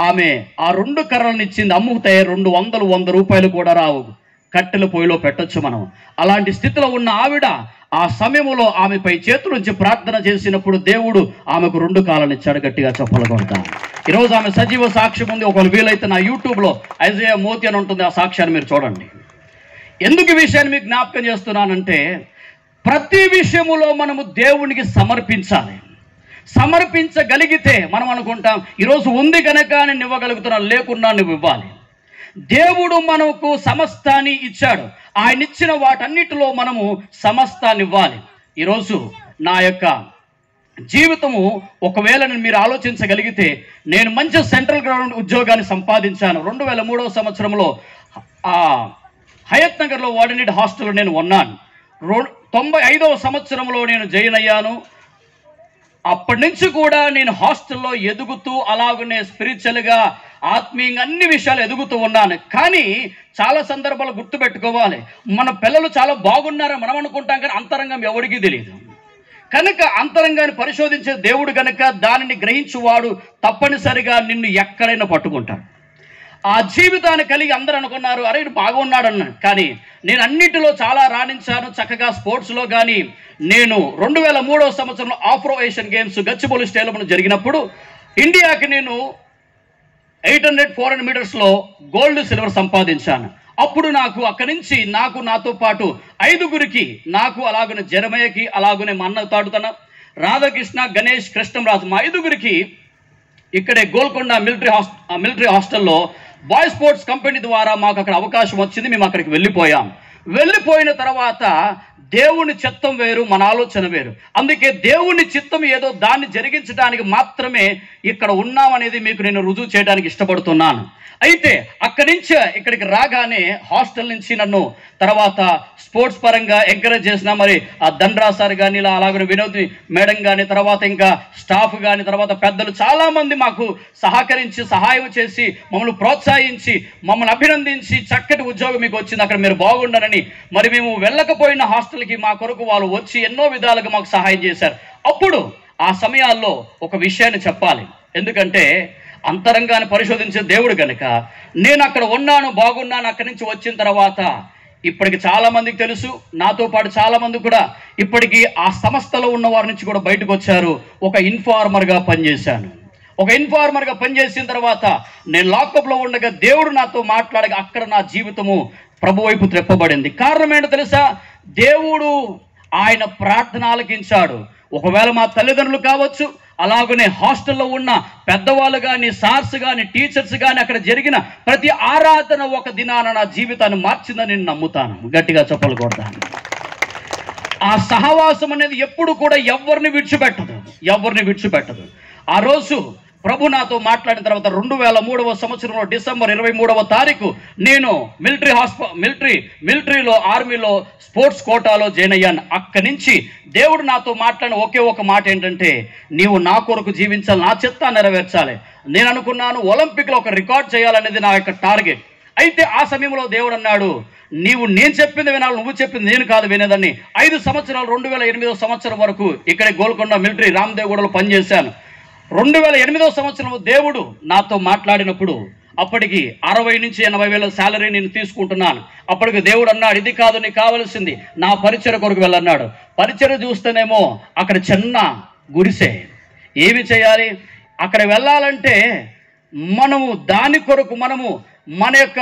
ఆమె ఆ 2 కర్రలను ఇచ్చింది. అమ్ముతే 200 రూపాయలు కూడా రావు, కట్టెల పొయ్యిలో పెట్టొచ్చు మనం. అలాంటి స్థితిలో ఉన్న ఆవిడ ఆ సమయంలో ఆమెపై చేతుల నుంచి ప్రార్థన చేసినప్పుడు దేవుడు ఆమెకు 2 కాళ్ళని ఇచ్చాడు. గట్టిగా చెప్పలు కొడతా. ఈరోజు ఆమె సజీవ సాక్ష్యం ఉంది. ఒకవేళ వీలైతే నా యూట్యూబ్లో ఐజయా మోతి అని ఉంటుంది, ఆ సాక్ష్యాన్ని మీరు చూడండి. ఎందుకు ఈ విషయాన్ని మీకు జ్ఞాపకం చేస్తున్నానంటే, ప్రతి విషయములో మనము దేవునికి సమర్పించాలి. సమర్పించగలిగితే మనం అనుకుంటాం ఈరోజు ఉంది కనుక నేను ఇవ్వగలుగుతున్నాను, లేకున్నా నువ్వు ఇవ్వాలి. దేవుడు మనకు సమస్తాన్ని ఇచ్చాడు. ఆయన ఇచ్చిన వాటన్నిటిలో మనము సమస్తాన్ని ఇవ్వాలి. ఈరోజు నా యొక్క జీవితము ఒకవేళ మీరు ఆలోచించగలిగితే, నేను మంచి సెంట్రల్ గవర్నమెంట్ ఉద్యోగాన్ని సంపాదించాను. 2003వ సంవత్సరంలో హయత్ నగర్లో వార్డెనెడ్ హాస్టల్లో నేను ఉన్నాను. 95వ సంవత్సరంలో నేను జాయిన్ అయ్యాను. అప్పటి నుంచి కూడా నేను హాస్టల్లో ఎదుగుతూ అలాగనే స్పిరిచువల్గా ఆత్మీయంగా అన్ని విషయాలు ఎదుగుతూ ఉన్నాను. కానీ చాలా సందర్భాలు గుర్తుపెట్టుకోవాలి, మన పిల్లలు చాలా బాగున్నారని మనం అనుకుంటాం, కానీ అంతరంగం ఎవరికీ తెలియదు. కనుక అంతరంగాన్ని పరిశోధించే దేవుడు కనుక దానిని గ్రహించువాడు తప్పనిసరిగా నిన్ను ఎక్కడైనా పట్టుకుంటాడు. ఆ జీవితాన్ని కలిగి అందరూ అనుకున్నారు, అరే ఇటు బాగున్నాడన్నాడు. కానీ నేను అన్నిటిలో చాలా రాణించాను. చక్కగా స్పోర్ట్స్లో కానీ నేను 2003వ సంవత్సరంలో ఆఫ్రో ఏషియన్ గేమ్స్ గచ్చిబౌలి స్టేడియంలో జరిగినప్పుడు ఇండియాకి నేను 800-400 మీటర్స్లో గోల్డ్ సిల్వర్ సంపాదించాను. అప్పుడు నాకు అక్కడి నుంచి నాతో పాటు 5గురికి, నాకు అలాగనే జరమయ్యకి, అలాగనే మా అన్న తాడుతన రాధాకృష్ణ, గణేష్, కృష్ణంరాజు, మా 5గురికి ఇక్కడే గోల్కొండ మిలిటరీ హాస్టల్లో బాయ్ స్పోర్ట్స్ కంపెనీ ద్వారా మాకు అక్కడ అవకాశం వచ్చింది. మేము అక్కడికి వెళ్ళిపోయిన తర్వాత దేవుని చిత్తం వేరు, మన ఆలోచన వేరు. అందుకే దేవుని చిత్తం ఏదో దాన్ని జరిగించడానికి మాత్రమే ఇక్కడ ఉన్నామనేది మీకు నేను రుజువు చేయడానికి ఇష్టపడుతున్నాను. అయితే అక్కడి నుంచి ఇక్కడికి రాగానే హాస్టల్ నుంచి నన్ను తర్వాత స్పోర్ట్స్ పరంగా ఎంకరేజ్ చేసిన మరి ఆ దండ్రా సార్ కానీ, ఇలా అలాగే వినోద్ మేడం కానీ, తర్వాత ఇంకా స్టాఫ్ కానీ, తర్వాత పెద్దలు చాలామంది మాకు సహకరించి సహాయం చేసి మమ్మల్ని ప్రోత్సహించి మమ్మల్ని అభినందించి చక్కటి ఉద్యోగం మీకు వచ్చింది, అక్కడ మీరు బాగుండాలని, మరి మేము వెళ్ళకపోయిన హాస్టల్కి మా కొరకు వాళ్ళు వచ్చి ఎన్నో విధాలుగా మాకు సహాయం చేశారు. అప్పుడు ఆ సమయాల్లో ఒక విషయాన్ని చెప్పాలి, ఎందుకంటే అంతరంగాన్ని పరిశోధించే దేవుడు కనుక నేను అక్కడ ఉన్నాను, బాగున్నాను. అక్కడి నుంచి వచ్చిన తర్వాత ఇప్పటికి చాలామందికి తెలుసు, నాతో పాటు చాలామంది కూడా ఇప్పటికీ ఆ సంస్థలో ఉన్న వారి నుంచి కూడా బయటకు వచ్చారు. ఒక ఇన్ఫార్మర్గా పనిచేశాను. పనిచేసిన తర్వాత నేను లాకప్లో ఉండగా దేవుడు నాతో మాట్లాడగా అక్కడ నా జీవితము ప్రభు వైపు త్రెప్పబడింది. కారణం ఏంటో తెలుసా? దేవుడు ఆయన ప్రార్థన ఆలకించాడు. ఒకవేళ మా తల్లిదండ్రులు కావచ్చు, అలాగనే హాస్టల్లో ఉన్న పెద్దవాళ్ళు కానీ, సార్స్ కానీ, టీచర్స్ కానీ, అక్కడ జరిగిన ప్రతి ఆరాధన ఒక దినాన నా జీవితాన్ని మార్చిందని నేను నమ్ముతాను. గట్టిగా చెప్పలు కొడతాను. ఆ సహవాసం అనేది ఎప్పుడు కూడా ఎవరిని విడిచిపెట్టదు. ఆ రోజు ప్రభు నాతో మాట్లాడిన తర్వాత 2003వ సంవత్సరంలో డిసెంబర్ 23వ తారీఖు నేను మిలిటరీలో ఆర్మీలో స్పోర్ట్స్ కోటాలో జాయిన్ అయ్యాను. అక్కడి నుంచి దేవుడు నాతో మాట్లాడిన ఒకే ఒక మాట ఏంటంటే, నీవు నా కొరకు జీవించాలి, నా చిత్తాన్ని నెరవేర్చాలి. నేను అనుకున్నాను ఒలింపిక్లో ఒక రికార్డ్ చేయాలనేది నా యొక్క టార్గెట్. అయితే ఆ సమయంలో దేవుడు అన్నాడు, నేను చెప్పింది వినాలి, నువ్వు చెప్పింది నేను కాదు వినేదాన్ని. 5 సంవత్సరాలు 2008వ సంవత్సరం వరకు ఇక్కడే గోల్కొండ మిలిటరీ రామదేవ్గూడలో పనిచేశాను. 2008వ సంవత్సరం దేవుడు నాతో మాట్లాడినప్పుడు అప్పటికి 60 నుంచి 80 వేల శాలరీ నేను తీసుకుంటున్నాను. అప్పటికి దేవుడు అన్నాడు, ఇది కాదు నీకు కావాల్సింది, నా పరిచర్య కొరకు వెళ్ళన్నాడు. పరిచర్య చూస్తేనేమో అక్కడ చిన్న గుడిసె. ఏమి చేయాలి? అక్కడ వెళ్ళాలంటే మనము దాని కొరకు మన యొక్క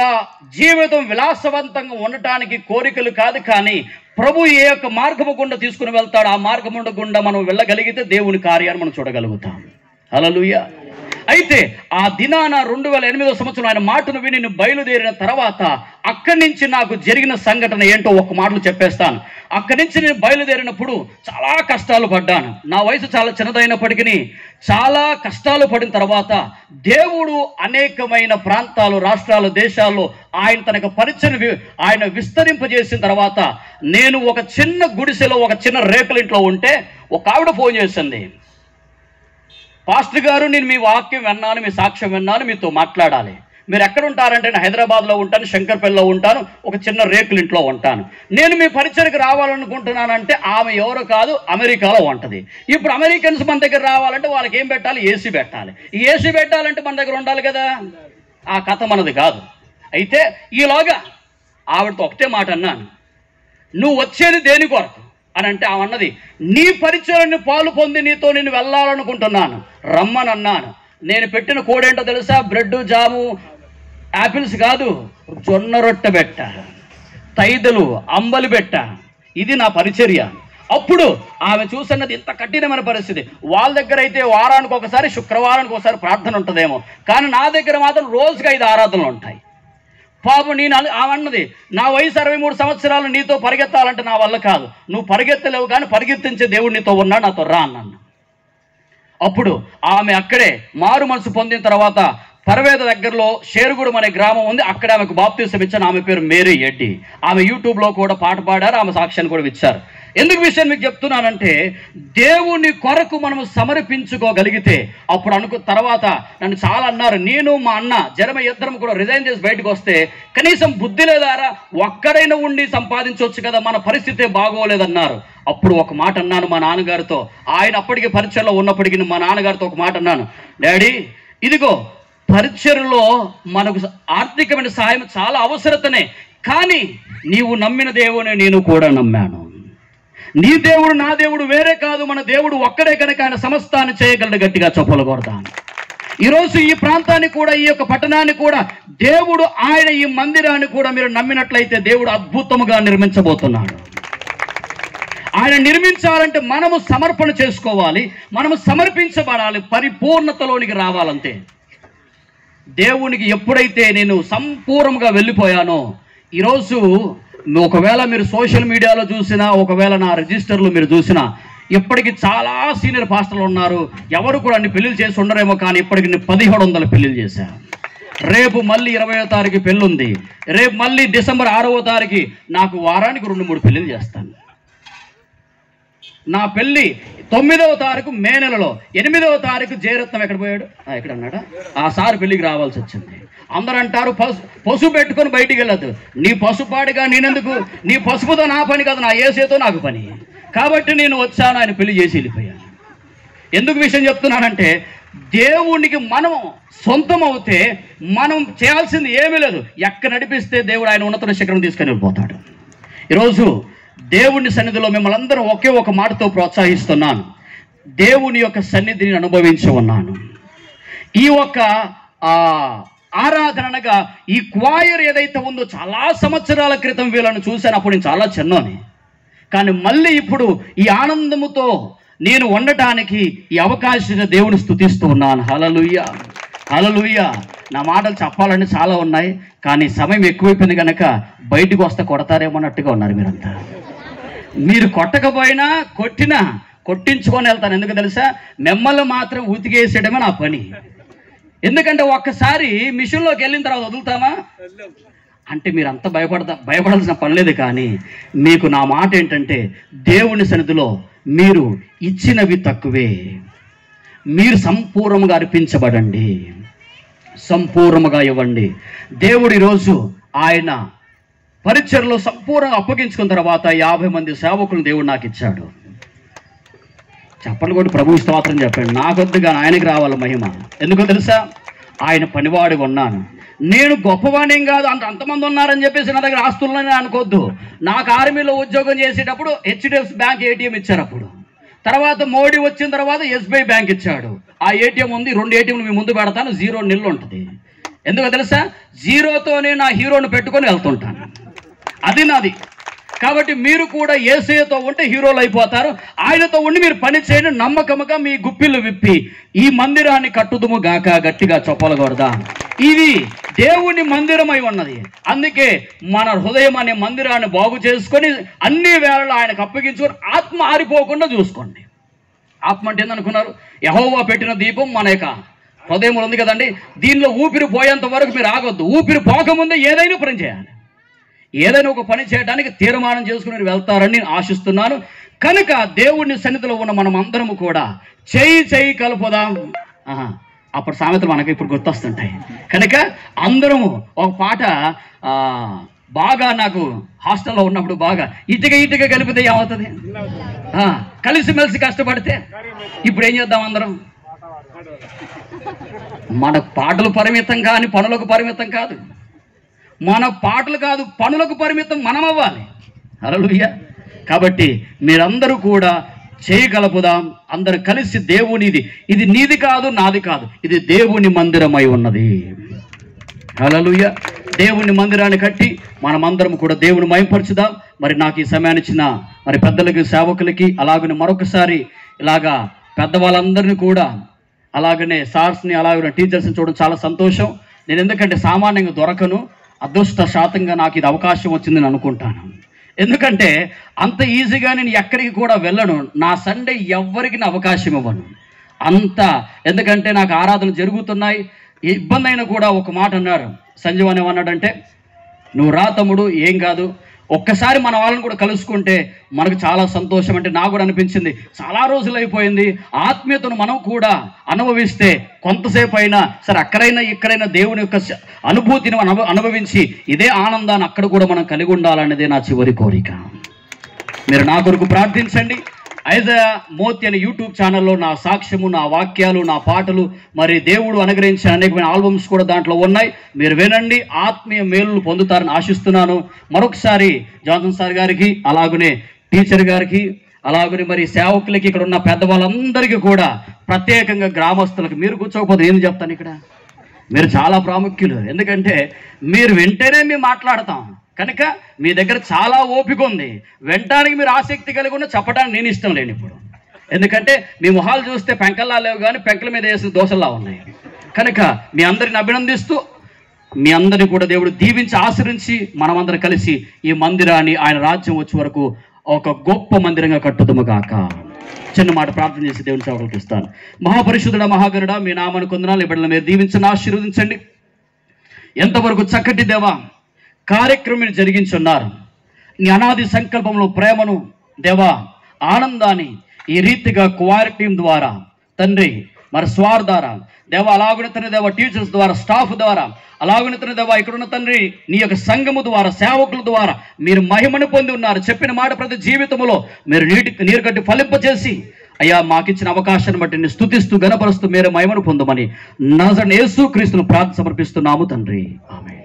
జీవితం విలాసవంతంగా ఉండటానికి కోరికలు కాదు, కానీ ప్రభు ఏ యొక్క మార్గము గుండా తీసుకుని వెళ్తాడు, ఆ మార్గము గుండా మనం వెళ్ళగలిగితే దేవుని కార్యాన్ని మనం చూడగలుగుతాం. హల్లెలూయా. అయితే ఆ దినాన 2008వ సంవత్సరం ఆయన మాటను విని నేను బయలుదేరిన తర్వాత అక్కడి నుంచి నాకు జరిగిన సంఘటన ఏంటో ఒక మాటలు చెప్పేస్తాను. అక్కడి నుంచి నేను బయలుదేరినప్పుడు చాలా కష్టాలు పడ్డాను. నా వయసు చాలా చిన్నదైనప్పటికీ చాలా కష్టాలు పడిన తర్వాత దేవుడు అనేకమైన ప్రాంతాలు, రాష్ట్రాలు, దేశాల్లో ఆయన తనకు పరిచయం ఆయన విస్తరింపజేసిన తర్వాత నేను ఒక చిన్న గుడిసెలో ఒక చిన్న రేకుల ఇంట్లో ఉంటే ఒక ఆవిడ ఫోన్ చేసింది, పాస్టర్ గారు నేను మీ వాక్యం విన్నాను, మీ సాక్ష్యం విన్నాను, మీతో మాట్లాడాలి. మీరు ఎక్కడ ఉంటారంటే నేను హైదరాబాద్లో ఉంటాను, శంకర్పల్లిలో ఉంటాను, ఒక చిన్న రేకుల ఇంట్లో ఉంటాను. నేను మీ పరిచయకు రావాలనుకుంటున్నానంటే ఆమె ఎవరు కాదు, అమెరికాలో ఉంటుంది. ఇప్పుడు అమెరికన్స్ మన దగ్గర రావాలంటే వాళ్ళకి ఏం పెట్టాలి? ఏసీ పెట్టాలి. ఈ ఏసీ పెట్టాలంటే మన దగ్గర ఉండాలి కదా. ఆ కథ మనది కాదు. అయితే ఈలోగా ఆవిడతో ఒకటే మాట అన్నాను, నువ్వు వచ్చేది దేని కొరకు అని అంటే ఆమె అన్నది, నీ పరిచయాన్ని పాలు పొంది నీతో నేను వెళ్ళాలనుకుంటున్నాను, రమ్మని అన్నాను. నేను పెట్టిన కోడేంటో తెలుసా? బ్రెడ్, జాము, యాపిల్స్ కాదు, జొన్న రొట్టె పెట్ట, తైదలు, అంబలి పెట్ట. ఇది నా పరిచర్య. అప్పుడు ఆమె చూసన్నది ఇంత కఠినమైన పరిస్థితి. వాళ్ళ దగ్గర అయితే వారానికి ఒకసారి, శుక్రవారానికి ఒకసారి ప్రార్థన ఉంటుందేమో, కానీ నా దగ్గర మాత్రం రోజుకి 5 ఆరాధనలు ఉంటాయి. పాపం నేను ఆమె అన్నది, నా వయసు 63 సంవత్సరాలు, నీతో పరిగెత్తాలంటే నా వల్ల కాదు, నువ్వు పరిగెత్తలేవు కానీ పరిగెత్తించే దేవుడు నీతో ఉన్నాడు, నాతో రా అన్నాను. అప్పుడు ఆమె అక్కడే మారు మనసు పొందిన తర్వాత పరవేద దగ్గరలో షేరుగుడం అనే గ్రామం ఉంది, అక్కడ ఆమెకు బాప్తిసం ఇచ్చాను. ఆమె పేరు మేరీ ఎడ్డి. ఆమె యూట్యూబ్లో కూడా పాట పాడారు, ఆమె సాక్ష్యాన్ని కూడా ఇచ్చారు. ఎందుకు విషయం మీకు చెప్తున్నానంటే, దేవుని కొరకు మనము సమర్పించుకోగలిగితే అప్పుడు తర్వాత నన్ను చాలా అన్నారు. నేను మా అన్న ఇద్దరం కూడా రిజైన్ చేసి బయటకు వస్తే కనీసం బుద్ధి లేదారా, ఒక్కడైనా ఉండి సంపాదించవచ్చు కదా, మన పరిస్థితే బాగోలేదన్నారు. అప్పుడు ఒక మాట అన్నాను మా నాన్నగారితో. ఆయన అప్పటికి పరిచయలో ఉన్నప్పటికీ మా నాన్నగారితో ఒక మాట అన్నాను, డాడీ ఇదిగో పరిచయలో మనకు ఆర్థికమైన సహాయం చాలా అవసరతనే, కానీ నీవు నమ్మిన దేవుని నేను కూడా నమ్మాను. నీ దేవుడు నా దేవుడు వేరే కాదు, మన దేవుడు ఒక్కడే కనుక ఆయన సమస్తాన్ని చేయగలడు. గట్టిగా చప్పలు కొడతాను. ఈరోజు ఈ ప్రాంతాన్ని కూడా, ఈ యొక్క పట్టణాన్ని కూడా దేవుడు, ఆయన ఈ మందిరాన్ని కూడా మీరు నమ్మినట్లయితే దేవుడు అద్భుతముగా నిర్మించబోతున్నాడు. ఆయన నిర్మించాలంటే మనము సమర్పణ చేసుకోవాలి, మనము సమర్పించబడాలి, పరిపూర్ణతలోనికి రావాలంతే. దేవునికి ఎప్పుడైతే నేను సంపూర్ణంగా వెళ్ళిపోయానో, ఈరోజు ఒకవేళ మీరు సోషల్ మీడియాలో చూసినా, ఒకవేళ నా రిజిస్టర్లు మీరు చూసినా, ఇప్పటికి చాలా సీనియర్ పాస్టర్లు ఉన్నారు, ఎవరు కూడా అన్ని పెళ్ళిళ్ళు చేసి ఉండరేమో, కానీ ఇప్పటికి 1700 పెళ్ళిళ్ళు చేశాను. రేపు మళ్ళీ 20వ తారీఖు పెళ్ళి ఉంది, రేపు మళ్ళీ డిసెంబర్ 6వ తారీఖు నాకు వారానికి 2-3 పెళ్ళిళ్ళు చేస్తాను. నా పెళ్ళి 9వ తారీఖు మే నెలలో, 8వ తారీఖు జయరత్నం ఎక్కడ పోయాడు, ఎక్కడ అన్నాడా, ఆ సార్ పెళ్ళికి రావాల్సి వచ్చింది. అందరూ అంటారు పసుపు పెట్టుకొని బయటికి వెళ్ళదు. నీ పసుపాడిగా నేనెందుకు, నీ పసుపుతో నా పని కాదు, నా ఏసేతో నాకు పని. కాబట్టి నేను వచ్చాను, ఆయన పెళ్లి చేసి వెళ్ళిపోయాను. ఎందుకు విషయం చెప్తున్నానంటే, దేవునికి మనం సొంతం అవుతే మనం చేయాల్సింది ఏమీ లేదు. ఎక్కడ నడిపిస్తే దేవుడు ఆయన ఉన్నత శిఖరం తీసుకొని వెళ్ళిపోతాడు. ఈరోజు దేవుని సన్నిధిలో మిమ్మల్ని అందరూ ఒకే ఒక మాటతో ప్రోత్సహిస్తున్నాను. దేవుని యొక్క సన్నిధిని అనుభవించి ఉన్నాను. ఈ యొక్క ఆరాధనగా ఈ క్వాయర్ ఏదైతే ఉందో, చాలా సంవత్సరాల క్రితం వీళ్ళను చూశాను, అప్పుడు నేను చాలా చిన్నోని. కానీ మళ్ళీ ఇప్పుడు ఈ ఆనందముతో నేను ఉండటానికి ఈ అవకాశాన్ని దేవుని స్తుతిస్తూ ఉన్నాను. హల్లెలూయా, హల్లెలూయా. నా మాటలు చెప్పాలని చాలా ఉన్నాయి, కానీ సమయం ఎక్కువైపోయింది కనుక బయటకు వస్తే కొడతారేమన్నట్టుగా ఉన్నారు మీరంతా. మీరు కొట్టకపోయినా కొట్టించుకొని వెళ్తాను. ఎందుకు తెలుసా, మిమ్మల్ని మాత్రం ఉతికేసేయడమే నా పని. ఎందుకంటే ఒక్కసారి మిషన్లోకి వెళ్ళిన తర్వాత వదులుతామా అంటే మీరంతా భయపడాల్సిన పని లేదు. కానీ మీకు నా మాట ఏంటంటే, దేవుని సన్నిధిలో మీరు ఇచ్చినవి తక్కువే, మీరు సంపూర్ణంగా అర్పించబడండి, సంపూర్ణంగా ఇవ్వండి. దేవుడు ఈరోజు ఆయన పరిచర్లో సంపూర్ణంగా అప్పగించుకున్న తర్వాత 50 మంది సేవకులను దేవుడు నాకు ఇచ్చాడు. చెప్పండి కూడా, ప్రభు స్తోత్రం చెప్పండి. నాకొద్దుగా ఆయనకి రావాలి మహిమ. ఎందుకో తెలుసా, ఆయన పనివాడిగా ఉన్నాను. నేను గొప్పవాణ్ణేం కాదు, అంతమంది ఉన్నారని చెప్పేసి నా దగ్గర ఆస్తులని అనుకోవద్దు. నాకు ఆర్మీలో ఉద్యోగం చేసేటప్పుడు HDFC బ్యాంక్ ATM ఇచ్చారు. అప్పుడు తర్వాత మోడీ వచ్చిన తర్వాత SBI బ్యాంక్ ఇచ్చాడు. ఆ ATM ఉంది, 2 ATMలు మీ ముందు పెడతాను, 0 నిల్లు ఉంటుంది. ఎందుకో తెలుసా, 0తోనే నా హీరోను పెట్టుకొని వెళ్తుంటాను, అది నాది. కాబట్టి మీరు కూడా యేసయ్యతో ఉంటే హీరోలు అయిపోతారు. ఆయనతో ఉండి మీరు పని చేయండి, నమ్మకముగా మీ గుప్పిళ్ళు విప్పి ఈ మందిరాన్ని కట్టుదుము గాక. గట్టిగా చెప్పలకూడదా? ఇది దేవుని మందిరమై ఉన్నది. అందుకే మన హృదయం అనే మందిరాన్ని బాగు చేసుకొని అన్ని వేళలో ఆయనకు అప్పగించుకొని ఆత్మ ఆరిపోకుండా చూసుకోండి. ఆత్మ అంటే ఏందనుకున్నారు? యెహోవా పెట్టిన దీపం మన యొక్క హృదయంలో ఉంది కదండి. దీనిలో ఊపిరి పోయేంత వరకు మీరు ఆగొద్దు. ఊపిరి పోకముందే ఏదైనా పని చేయాలి. ఏదైనా ఒక పని చేయడానికి తీర్మానం చేసుకుని వెళ్తారని నేను ఆశిస్తున్నాను. కనుక దేవుని సన్నిధిలో ఉన్న మనం అందరము కూడా చేయి కలుపుదాం. అప్పుడు సామెతలు మనకి ఇప్పుడు గుర్తొస్తుంటాయి. కనుక అందరము ఒక పాట బాగా నాకు హాస్టల్లో ఉన్నప్పుడు బాగా ఇటుక కలిపితే ఏమవుతుంది? కలిసిమెలిసి కష్టపడితే. ఇప్పుడు ఏం చేద్దాం అందరం? మన పాటలు పరిమితం కానీ పనులకు పరిమితం కాదు. మన పాటలు కాదు, పనులకు పరిమితం మనం అవ్వాలి. హల్లెలూయా. కాబట్టి మీరందరూ కూడా చేయగలుపుదాం. అందరూ కలిసి దేవునిది, ఇది నీది కాదు నాది కాదు, ఇది దేవుని మందిరమై ఉన్నది. హల్లెలూయా. దేవుని మందిరాన్ని కట్టి మనమందరం కూడా దేవుని మహిమపరచుదాం. మరి నాకు ఈ సమయాన్ని ఇచ్చిన మరి పెద్దలకి, సేవకులకి, అలాగనే మరొకసారి ఇలాగా పెద్దవాళ్ళందరినీ కూడా, అలాగనే సార్స్ని, అలాగే టీచర్స్ని చూడడం చాలా సంతోషం. నేను ఎందుకంటే సామాన్యంగా దొరకను, అదృష్టశాతంగా నాకు ఇది అవకాశం వచ్చిందని అనుకుంటాను. ఎందుకంటే అంత ఈజీగా నేను ఎక్కడికి కూడా వెళ్ళను. నా సండే ఎవ్వరికి అవకాశం ఇవ్వను అంత. ఎందుకంటే నాకు ఆరాధనలు జరుగుతున్నాయి. ఇబ్బంది అయినా కూడా ఒక మాట అన్నారు సంజీవన్, ఏమన్నాడంటే, నువ్వు రా తమ్ముడు, ఏం కాదు, ఒక్కసారి మన వాళ్ళని కూడా కలుసుకుంటే మనకు చాలా సంతోషం. అంటే నాకు కూడా అనిపించింది, చాలా రోజులు అయిపోయింది, ఆత్మీయతను మనం కూడా అనుభవిస్తే కొంతసేపు అయినా సరే అక్కడైనా ఇక్కడైనా దేవుని యొక్క అనుభూతిని అనుభవించి ఇదే ఆనందాన్ని అక్కడ కూడా మనం కలిగి ఉండాలనేదే నా చివరి కోరిక. మీరు నా కొరకు ప్రార్థించండి. ఐజయా మోతి అనే యూట్యూబ్ ఛానల్లో నా సాక్ష్యము, నా వాక్యాలు, నా పాటలు, మరి దేవుడు అనుగ్రహించిన అనేకమైన ఆల్బమ్స్ కూడా దాంట్లో ఉన్నాయి. మీరు వినండి, ఆత్మీయ మేలులు పొందుతారని ఆశిస్తున్నాను. మరొకసారి జాన్సన్ సార్ గారికి, అలాగనే టీచర్ గారికి, అలాగనే మరి సేవకులకి, ఇక్కడ ఉన్న పెద్దవాళ్ళందరికీ కూడా, ప్రత్యేకంగా గ్రామస్తులకు, మీరు కూర్చోకపోతే నేను చెప్తాను, ఇక్కడ మీరు చాలా ప్రాముఖ్యులు. ఎందుకంటే మీరు వింటేనే మేము మాట్లాడతాం కనుక మీ దగ్గర చాలా ఓపిక ఉంది. వినటానికి మీరు ఆసక్తి కలిగి ఉన్న, చెప్పడానికి నేను ఇష్టం లేని ఇప్పుడు. ఎందుకంటే మీ మొహాలు చూస్తే పెంకల్లా లేవు, కానీ పెంకల మీద వేసిన దోశల్లా ఉన్నాయి. కనుక మీ అందరిని అభినందిస్తూ, మీ అందరినీ కూడా దేవుడు దీవించి ఆశీర్వించి మనమందరం కలిసి ఈ మందిరాన్ని ఆయన రాజ్యం వచ్చే వరకు ఒక గొప్ప మందిరంగా కట్టుదుము గాక. చిన్న మాట ప్రార్థన చేసి దేవుని సేవకులకు ఇస్తాను. మహాపరిశుద్ధుడ, మహాగరుడ, మీ నామను కొందనాలు ఈ బిడ్డల మీరు దీవించండి, ఆశీర్వదించండి. ఎంతవరకు చక్కటి దేవా కార్యక్రమం జరిగించున్నారు. నీ అనాది సంకల్పంలో ప్రేమను దేవా, ఆనందాన్ని ఈ రీతిగా క్వార్ టీం ద్వారా తండ్రి, మరి స్వార్ ద్వారా దేవా, అలాగున తండ్రి దేవా, టీచర్స్ ద్వారా, స్టాఫ్ ద్వారా, అలాగున తండ్రి దేవా, ఇక్కడున్న తండ్రి నీ యొక్క సంఘము ద్వారా, సేవకుల ద్వారా మీరు మహిమను పొంది ఉన్నారు. చెప్పిన మాట ప్రతి జీవితంలో మీరు నీరు కట్టి ఫలింపచేసి అయ్యా మాకిచ్చిన అవకాశాన్ని బట్టి నేను స్తుతిస్తూ గణపరుస్తూ మీరు మహిమను పొందమని నజరేయుడైన యేసుక్రీస్తును ప్రార్థన సమర్పిస్తున్నాము తండ్రి, ఆమేన్.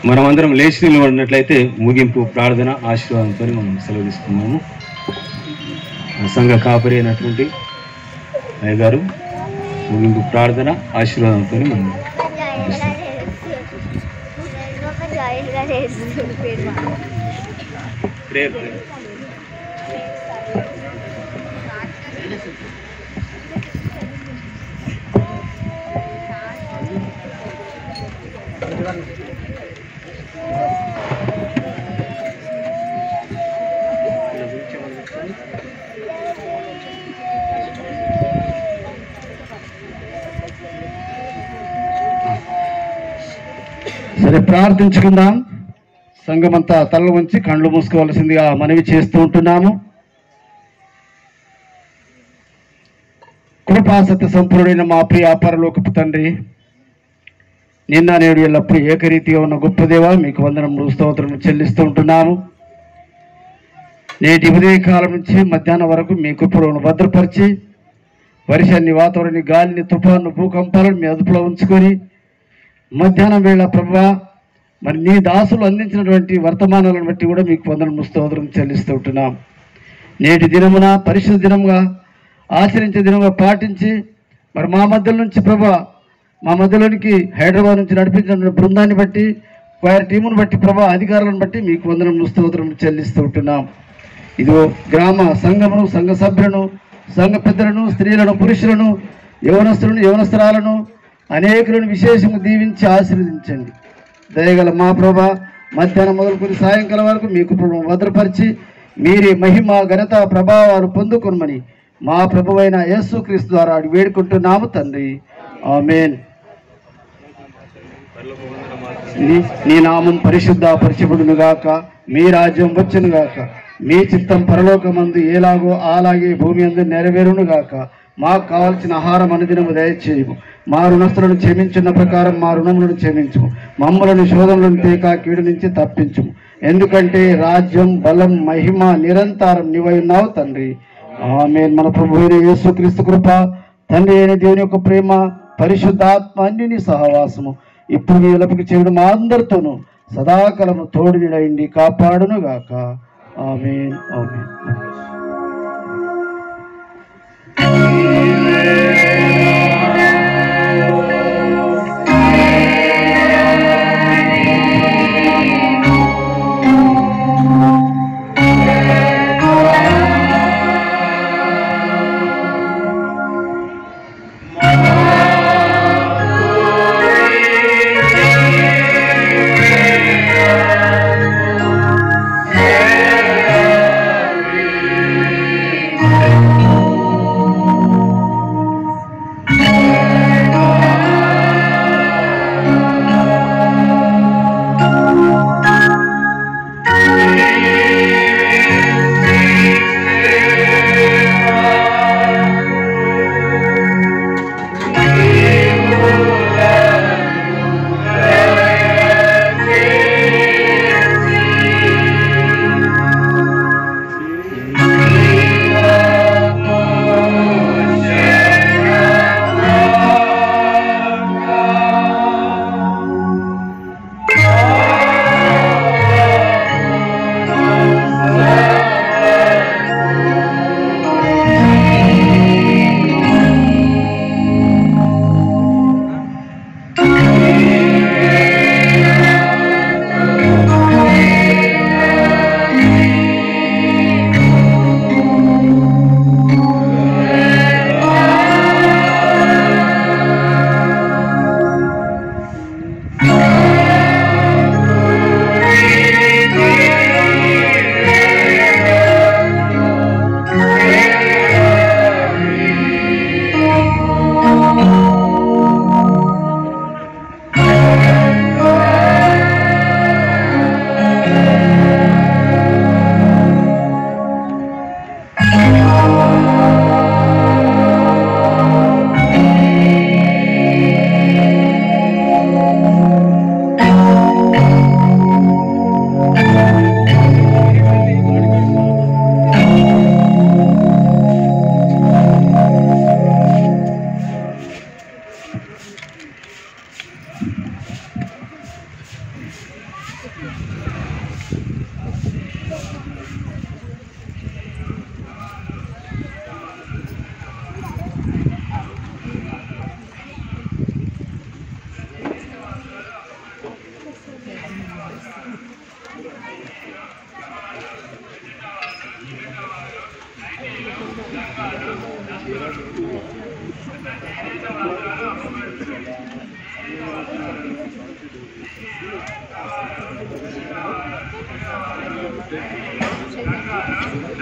మనమందరం లేచి నిలబడినట్లయితే ముగింపు ప్రార్థన ఆశీర్వాదంతో మనం సెలవు తీసుకున్నాము. సంఘ కాపరి అయినటువంటి అయ్యగారు ముగింపు ప్రార్థన ఆశీర్వాదంతో మనం సరే ప్రార్థించుకుందాం. సంఘమంతా తలలు వంచి కళ్ళు మూసుకోవాల్సిందిగా మనవి చేస్తూ ఉంటున్నాము. కృపాసత్య సంపూర్ణుడైన మా ప్రియ పరలోకపు తండ్రి, నిన్న నేడు ఎల్లప్పుడు ఏకరీతిగా ఉన్న గొప్ప దేవ, మీకు వందనములు స్తోత్రములు చెల్లిస్తూ ఉంటున్నాము. నేటి ఉదయ కాలం నుంచి మధ్యాహ్నం వరకు మీ కృపను భద్రపరిచి, వర్షాన్ని, వాతావరణాన్ని, గాలిని, తుఫాను, భూకంపాలను మీ అదుపులో ఉంచుకొని మధ్యాహ్నం వేళ ప్రభువా మరి నీ దాసులు అందించినటువంటి వర్తమానాలను బట్టి కూడా మీకు వందనములు స్తోత్రం చెల్లిస్తూ ఉంటున్నాం. నేటి దినమున పరిశుద్ధ దినముగా ఆచరించే దినంగా పాటించి మరి మా మధ్యలో నుంచి ప్రభువా, మా మధ్యలోనికి హైదరాబాద్ నుంచి నడిపించిన బృందాన్ని బట్టి, వారి టీమును బట్టి, ప్రభా అధికారులను బట్టి మీకు వందనములు స్తోత్రం చెల్లిస్తూ ఉంటున్నాం. ఇదిగో గ్రామ సంఘమును, సంఘ సభ్యులను, సంఘ పెద్దలను, స్త్రీలను, పురుషులను, యవనస్తులను, యవనస్తురాలను అనేకులను విశేషంగా దీవించి ఆశీర్వదించండి. దయగల మా ప్రభా, మధ్యాహ్నం మొదలుకొని సాయంకాలం వరకు మీకు భద్రపరిచి మీరే మహిమ, ఘనత, ప్రభావాలు పొందుకొనమని మా ప్రభువైన యేసుక్రీస్తు ద్వారా అడిగి వేడుకుంటున్నాము తండ్రి, ఆమేన్. నీ నామం పరిశుద్ధ పరిశుభుడును గాక, మీ రాజ్యం వచ్చును గాక, మీ చిత్తం పరలోకమందు ఎలాగో అలాగే భూమి అందు నెరవేరును గాక. మాకు కావాల్సిన ఆహారం అనుదినము దయచేయము. మా రుణస్తులను క్షమించిన ప్రకారం మా రుణములను క్షమించము. మమ్మలను శోధనలను తేక కీడు నుంచి తప్పించుము. ఎందుకంటే రాజ్యం, బలం, మహిమ నిరంతరం నీవై ఉన్నావు తండ్రి, ఆమేన్. మన ప్రభు అయిన యేసుక్రీస్తు కృప, తండ్రి అయిన దేవుని యొక్క ప్రేమ, పరిశుద్ధాత్మ అన్యుని సహవాసము ఇప్పుడు మీ ఎలపకి చేయడం మా అందరితోనూ సదాకాలము తోడు నిలయండి కాపాడును గాక, ఆమేన్ ఆమేన్.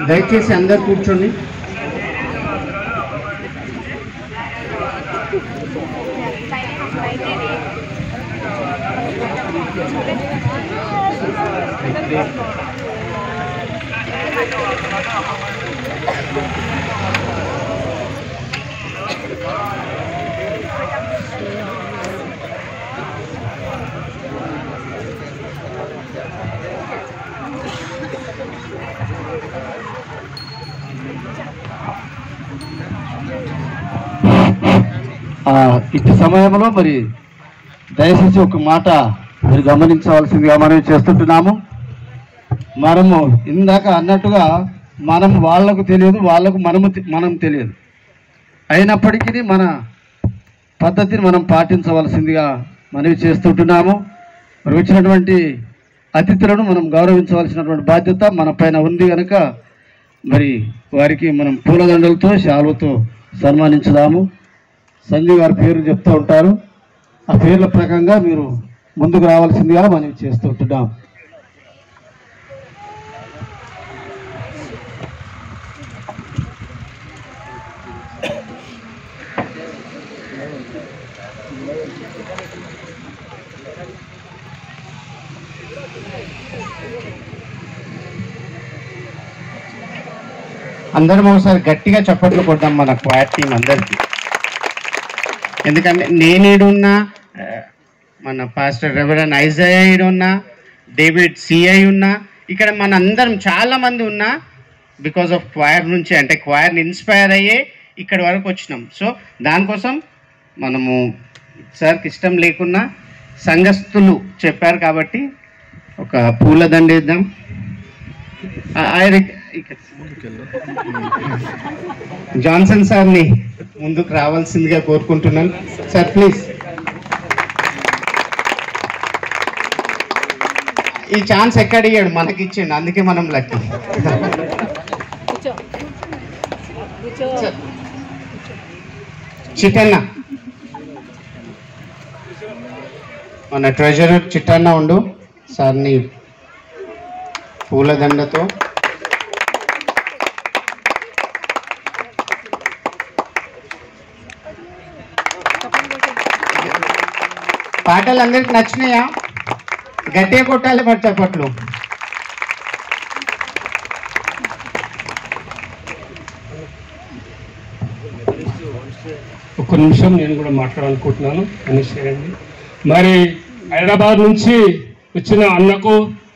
దయచేసి అందరు కూర్చోండి. ఇట్టి సమయంలో మరి దయచేసి ఒక మాట మీరు గమనించవలసిందిగా మనం చేస్తుంటున్నాము. మనము ఇందాక అన్నట్టుగా మనం వాళ్ళకు తెలియదు, వాళ్ళకు మనం తెలియదు. అయినప్పటికీ మన పద్ధతిని మనం పాటించవలసిందిగా మనవి చేస్తుంటున్నాము. మరి వచ్చినటువంటి అతిథులను మనం గౌరవించవలసినటువంటి బాధ్యత మన పైన ఉంది కనుక మరి వారికి మనం పూలదండలతో శాలువతో సన్మానించుదాము. సంజయ్ గారి పేరు చెప్తూ ఉంటారు, ఆ పేర్ల ప్రకారంగా మీరు ముందుకు రావాల్సిందిగా మనం చేస్తుంటున్నాం. అందరం ఒకసారి గట్టిగా చప్పట్లు కొడదాం మన క్వైర్ టీం అందరికీ. ఎందుకంటే నేను ఈడున్నా, మన పాస్టర్ రెవరెండ్ ఐజయా ఈడున్నా, డేవిడ్ సిఐ ఉన్నా, ఇక్కడ మన అందరం చాలామంది ఉన్నా బికాజ్ ఆఫ్ క్వైర్ నుంచి, అంటే క్వైర్ని ఇన్స్పైర్ అయ్యే ఇక్కడ వరకు వచ్చినాం. సో దానికోసం మనము సార్కి ఇష్టం లేకున్నా సంఘస్థులు చెప్పారు కాబట్టి ఒక పూలదండ ఇద్దాం. జాన్సన్ సార్ని ముందుకు రావాల్సిందిగా కోరుకుంటున్నాను. Sir please. ఈ ఛాన్స్ ఎక్కడ ఇయ్యాడు, మనకి ఇచ్చిండు, అందుకే మనం లక్కీ. చిట్టన్న, మన ట్రెజరర్ చిట్టన్న ఉండు సార్ని పూలదండతో పాటలు అందరికి నచ్చినాయా? గట్టిగా కొట్టాలి మరి చప్పట్లు. ఒక్క నిమిషం నేను కూడా మాట్లాడాలనుకుంటున్నాను. చేయండి. మరి హైదరాబాద్ నుంచి వచ్చిన అన్నకు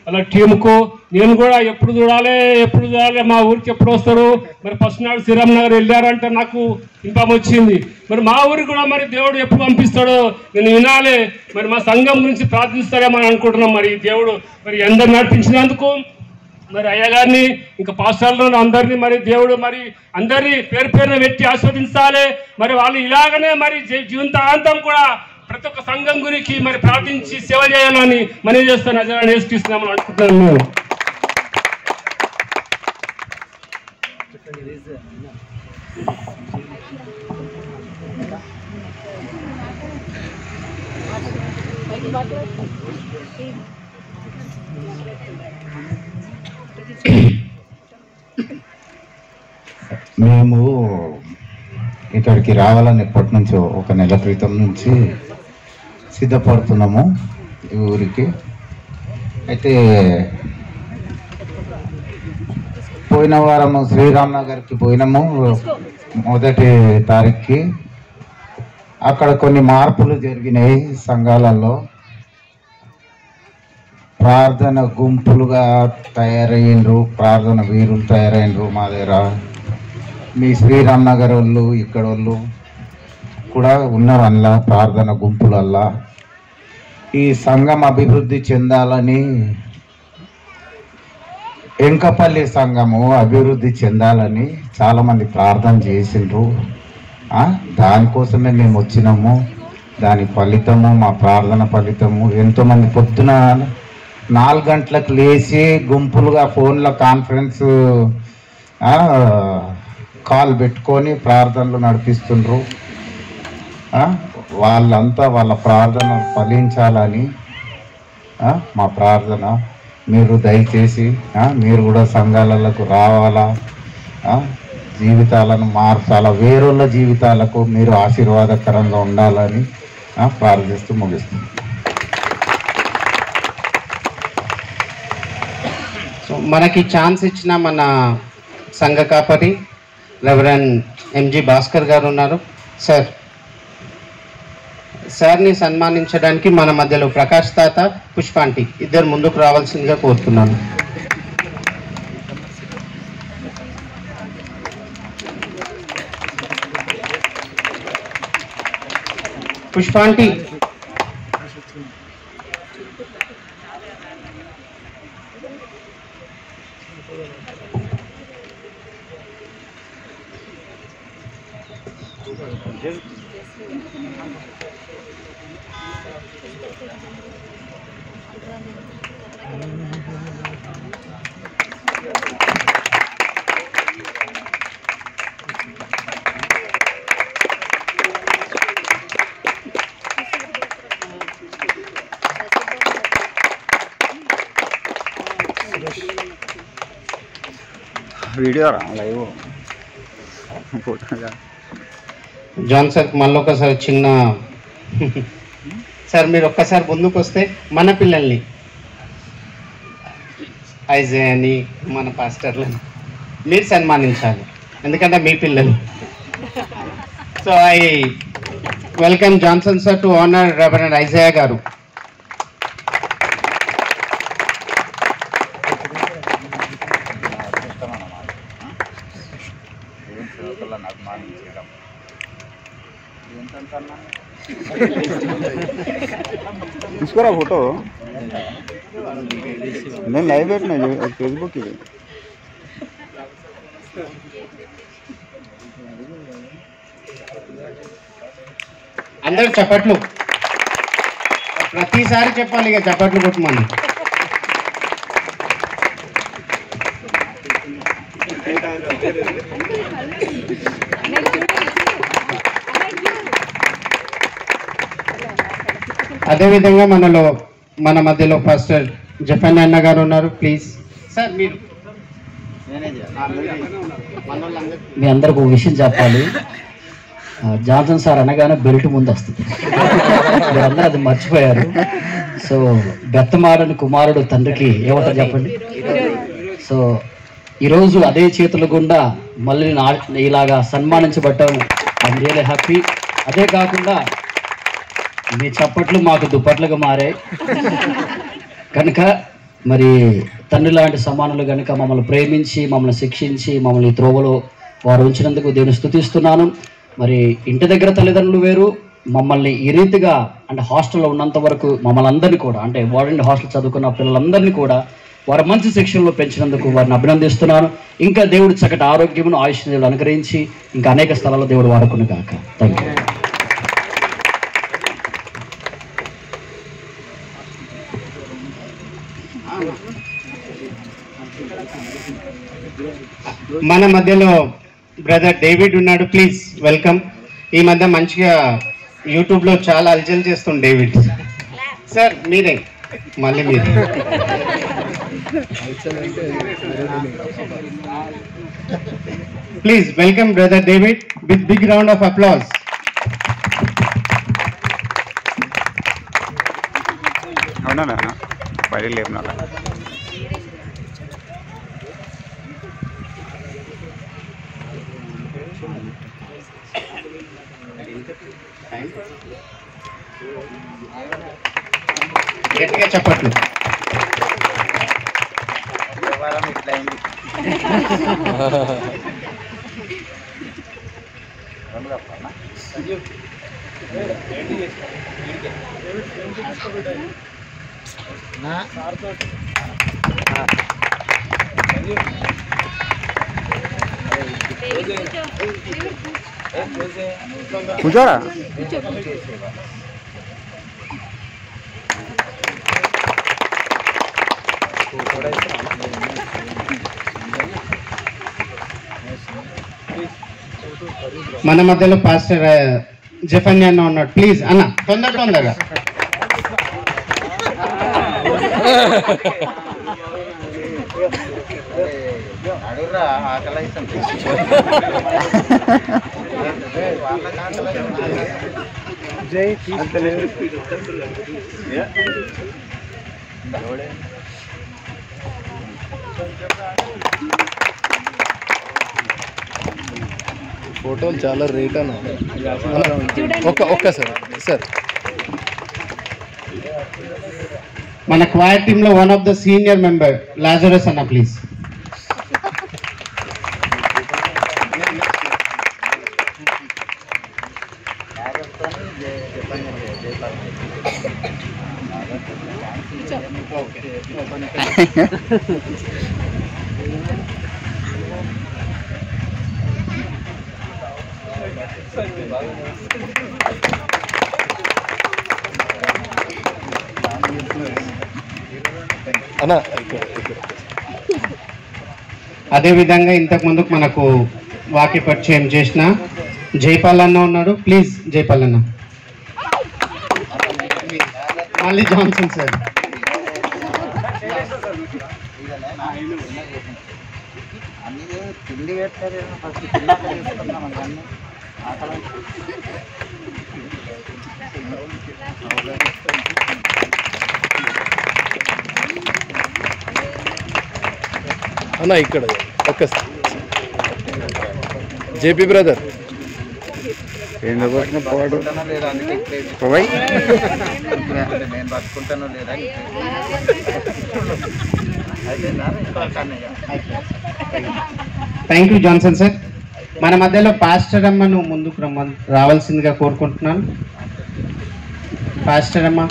అలా టీముకు నేను కూడా ఎప్పుడు చూడాలి మా ఊరికి ఎప్పుడు వస్తారు. మరి ఫస్ట్ నాడు శ్రీరామ్ నగర్ వెళ్ళారంటే నాకు ఇన్ఫామ్ వచ్చింది. మరి మా ఊరికి కూడా మరి దేవుడు ఎప్పుడు పంపిస్తాడో నేను వినాలి. మరి మా సంఘం గురించి ప్రార్థిస్తారేమో అని అనుకుంటున్నాం. మరి దేవుడు మరి అందరు నడిపించినందుకు మరి అయ్యగారిని ఇంకా పాస్టర్లను అందరినీ మరి దేవుడు మరి అందరినీ పేరు పేరున పెట్టి ఆస్వాదించాలి. మరి వాళ్ళు ఇలాగనే మరి జీవితాంతం కూడా ప్రతి ఒక్క సంఘం గురించి మరి ప్రార్థించి సేవ చేయాలని మనం చేస్తాను. అజరాన్ని వేసుకిస్తున్నామని అనుకుంటున్నాను. మేము మేము ఇక్కడికి రావాలని ఎప్పటి నుంచో ఒక నెల క్రితం నుంచి సిద్ధపడుతున్నాము ఈ ఊరికి. అయితే పోయిన వారము శ్రీరామ్ నగర్కి పోయినాము మొదటి తారీఖుకి. అక్కడ కొన్ని మార్పులు జరిగినాయి సంఘాలలో. ప్రార్థన గుంపులుగా తయారయ్యిండ్రు, ప్రార్థన వీరులు తయారైండ్రు మా దగ్గర. మీ శ్రీరామ్ నగర్ వాళ్ళు ఇక్కడ వాళ్ళు కూడా ఉన్నారు అందులో ప్రార్థన గుంపులల్లా. ఈ సంఘం అభివృద్ధి చెందాలని, ఎంకపల్లి సంఘము అభివృద్ధి చెందాలని చాలామంది ప్రార్థన చేసిండ్రు. దానికోసమే మేము వచ్చినాము. దాని ఫలితము, మా ప్రార్థన ఫలితము, ఎంతోమంది పొద్దున 4 గంటలకు లేచి గుంపులుగా ఫోన్లో కాన్ఫరెన్స్ కాల్ పెట్టుకొని ప్రార్థనలు నడిపిస్తుండ్రు. వాళ్ళంతా వాళ్ళ ప్రార్థన ఫలించాలని మా ప్రార్థన. మీరు దయచేసి మీరు కూడా సంఘాలకు రావాలా, జీవితాలను మార్చాలా, వేరొళ్ళ జీవితాలకు మీరు ఆశీర్వాదకరంగా ఉండాలని ప్రార్థిస్తూ ముగిస్తుంది. సో మనకి ఛాన్స్ ఇచ్చిన మన సంఘ కాపరి రెవరెండ్ ఎంజి భాస్కర్ గారు ఉన్నారు. సార్ని సన్మానించడానికి మన మధ్యలో ప్రకాష్ తాత, పుష్పాంటి ఇద్దరు ముందుకు రావాల్సిందిగా కోరుతున్నాను. పుష్పాంటి, వీడియో లైవ్ జాన్ సార్ మళ్ళీ ఒకసారి చిన్న సార్ మీరు ఒక్కసారి ముందుకు వస్తే మన పిల్లల్ని ఐజే అని మన పాస్టర్లను మీరు సన్మానించాలి, ఎందుకంటే మీ పిల్లలు. So I welcome Johnson sir to honour reverend Isaiah గారు. తీసుకోరా ఫోటో, నేను లైవ్ పెట్టినా ఫేస్బుక్ ఇది. అందరు చప్పట్లు, ప్రతిసారి చెప్పాలి ఇక చప్పట్లు కొట్టమని. అదేవిధంగా మన మధ్యలో పాస్టర్ జఫన్ అన్న గారు ఉన్నారు. ప్లీజ్ సార్ మీరు మీ అందరికి ఒక విషయం చెప్పాలి. జాన్సన్ సార్ అనగానే బెల్ట్ ముందు వస్తుంది, మీరందరూ అది మర్చిపోయారు. సో బెత్తమాడని కుమారుడు తండ్రికి ఏమంటారు చెప్పండి. సో ఈరోజు అదే చేతుల గుండా మళ్ళీ ఇలాగా సన్మానించబడ్డం ఐఎమ్ రియల్లీ హ్యాపీ. అదే కాకుండా మీ చప్పట్లు మాకు దుప్పట్లుగా మారాయి కనుక మరి తండ్రి లాంటి సమానులు కనుక మమ్మల్ని ప్రేమించి మమ్మల్ని శిక్షించి మమ్మల్ని త్రోవలో వారు ఉంచినందుకు దేవుని స్తుతిస్తున్నాను. మరి ఇంటి దగ్గర తల్లిదండ్రులు వేరు, మమ్మల్ని ఈ రీతిగా అంటే హాస్టల్లో ఉన్నంత వరకు మమ్మల్ని అందరినీ కూడా అంటే వార్డెన్ హాస్టల్ చదువుకున్న పిల్లలందరినీ కూడా వారు మంచి శిక్షణలో పెంచినందుకు వారిని అభినందిస్తున్నాను. ఇంకా దేవుడు చక్కటి ఆరోగ్యమును ఆయుష్ దేవుడు అనుగ్రహించి ఇంకా అనేక స్థలాల్లో దేవుడు వాడుకుని కాక. Thank you. మన మధ్యలో బ్రదర్ డేవిడ్ ఉన్నాడు. Please welcome. ఈ మధ్య మంచిగా యూట్యూబ్లో చాలా అల్జల్ చేస్తుంది డేవిడ్ సార్. మీరే మళ్ళీ మీరు please welcome brother David with big round of applause. అవునా పడి లేపునా. గట్టిగా చెప్పట్లు. కూర్చోరా. మన మధ్యలో పాస్టర్ జఫన్ అన్న ఉన్నాడు. ప్లీజ్ అన్న తొందరగా ఫోటోలు చాలా రేట్ అన్న. ఒక్కసారి సార్ మన క్వైర్ టీమ్ లో one of the senior member Lazarus అన్న ప్లీజ్. అదేవిధంగా ఇంతకు ముందుకు మనకు వాక్య పరిచయం చేసిన జైపాల్ అన్న ఉన్నాడు. ప్లీజ్ జైపాల్ అన్న. మళ్ళీ జాన్సన్ సార్. అన్న ఇక్కడ ఒక్కసారి జేపీ బ్రదర్ ఎందుకు వచ్చిన పోవడం నేను బతుకుంటానో లేదా. Thank you Johnson sir. మన మధ్యలో పాస్టర్ అమ్మను ముందుకు రావాల్సిందిగా కోరుకుంటున్నాను. పాస్టర్ అమ్మా.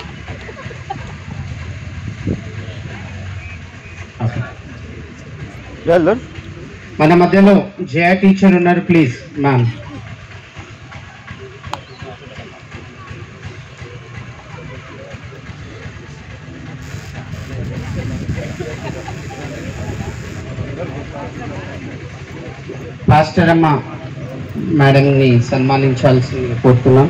మన మధ్యలో జయ టీచర్ ఉన్నారు, ప్లీజ్ మ్యామ్. పాస్టర్ అమ్మ మేడంని సన్మానించాల్సి కోరుతున్నాం.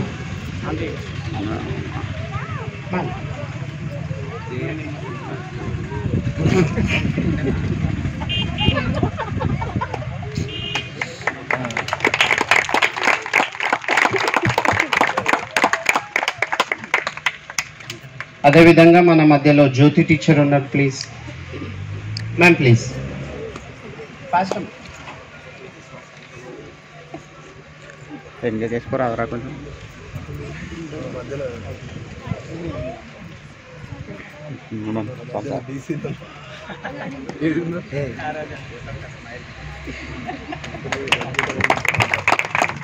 అదేవిధంగా మన మధ్యలో జ్యోతి టీచర్ ఉన్నారు, please ma'am, please. Pastor enjoy చేసుకోరాదరా కొంచెం.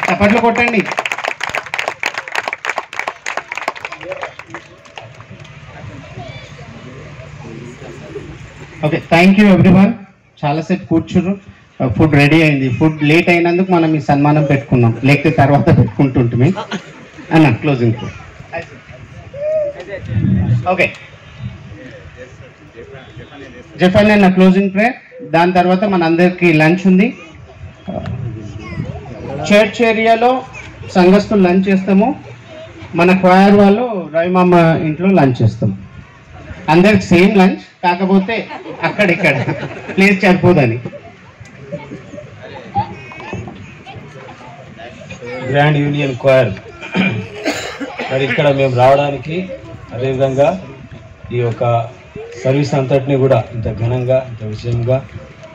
చప్పట్లు కొట్టండి. Okay, thank you everyone. చాలాసేపు కూర్చురు. ఫుడ్ రెడీ అయింది. ఫుడ్ లేట్ అయినందుకు మనం ఈ సన్మానం పెట్టుకున్నాం, లేకపోతే తర్వాత పెట్టుకుంటుంటే అన్న క్లోజింగ్. ఓకే, జఫన్ అన్న క్లోజింగ్ ప్రేయర్. దాని తర్వాత మన అందరికీ లంచ్ ఉంది. చర్చ్ ఏరియాలో సంఘస్థులు లంచ్ చేస్తాము, మన క్వైర్ వాళ్ళు రవిమామ ఇంట్లో లంచ్ చేస్తాం. అందరికి సేమ్ లంచ్, కాకపోతే అక్కడిక్కడ ప్లేస్ సరిపోదని. గ్రాండ్ యూనియన్ క్వైర్ మరి ఇక్కడ మేము రావడానికి, అదేవిధంగా ఈ యొక్క సర్వీస్ అంతటిని కూడా ఇంత ఘనంగా ఇంత విజయంగా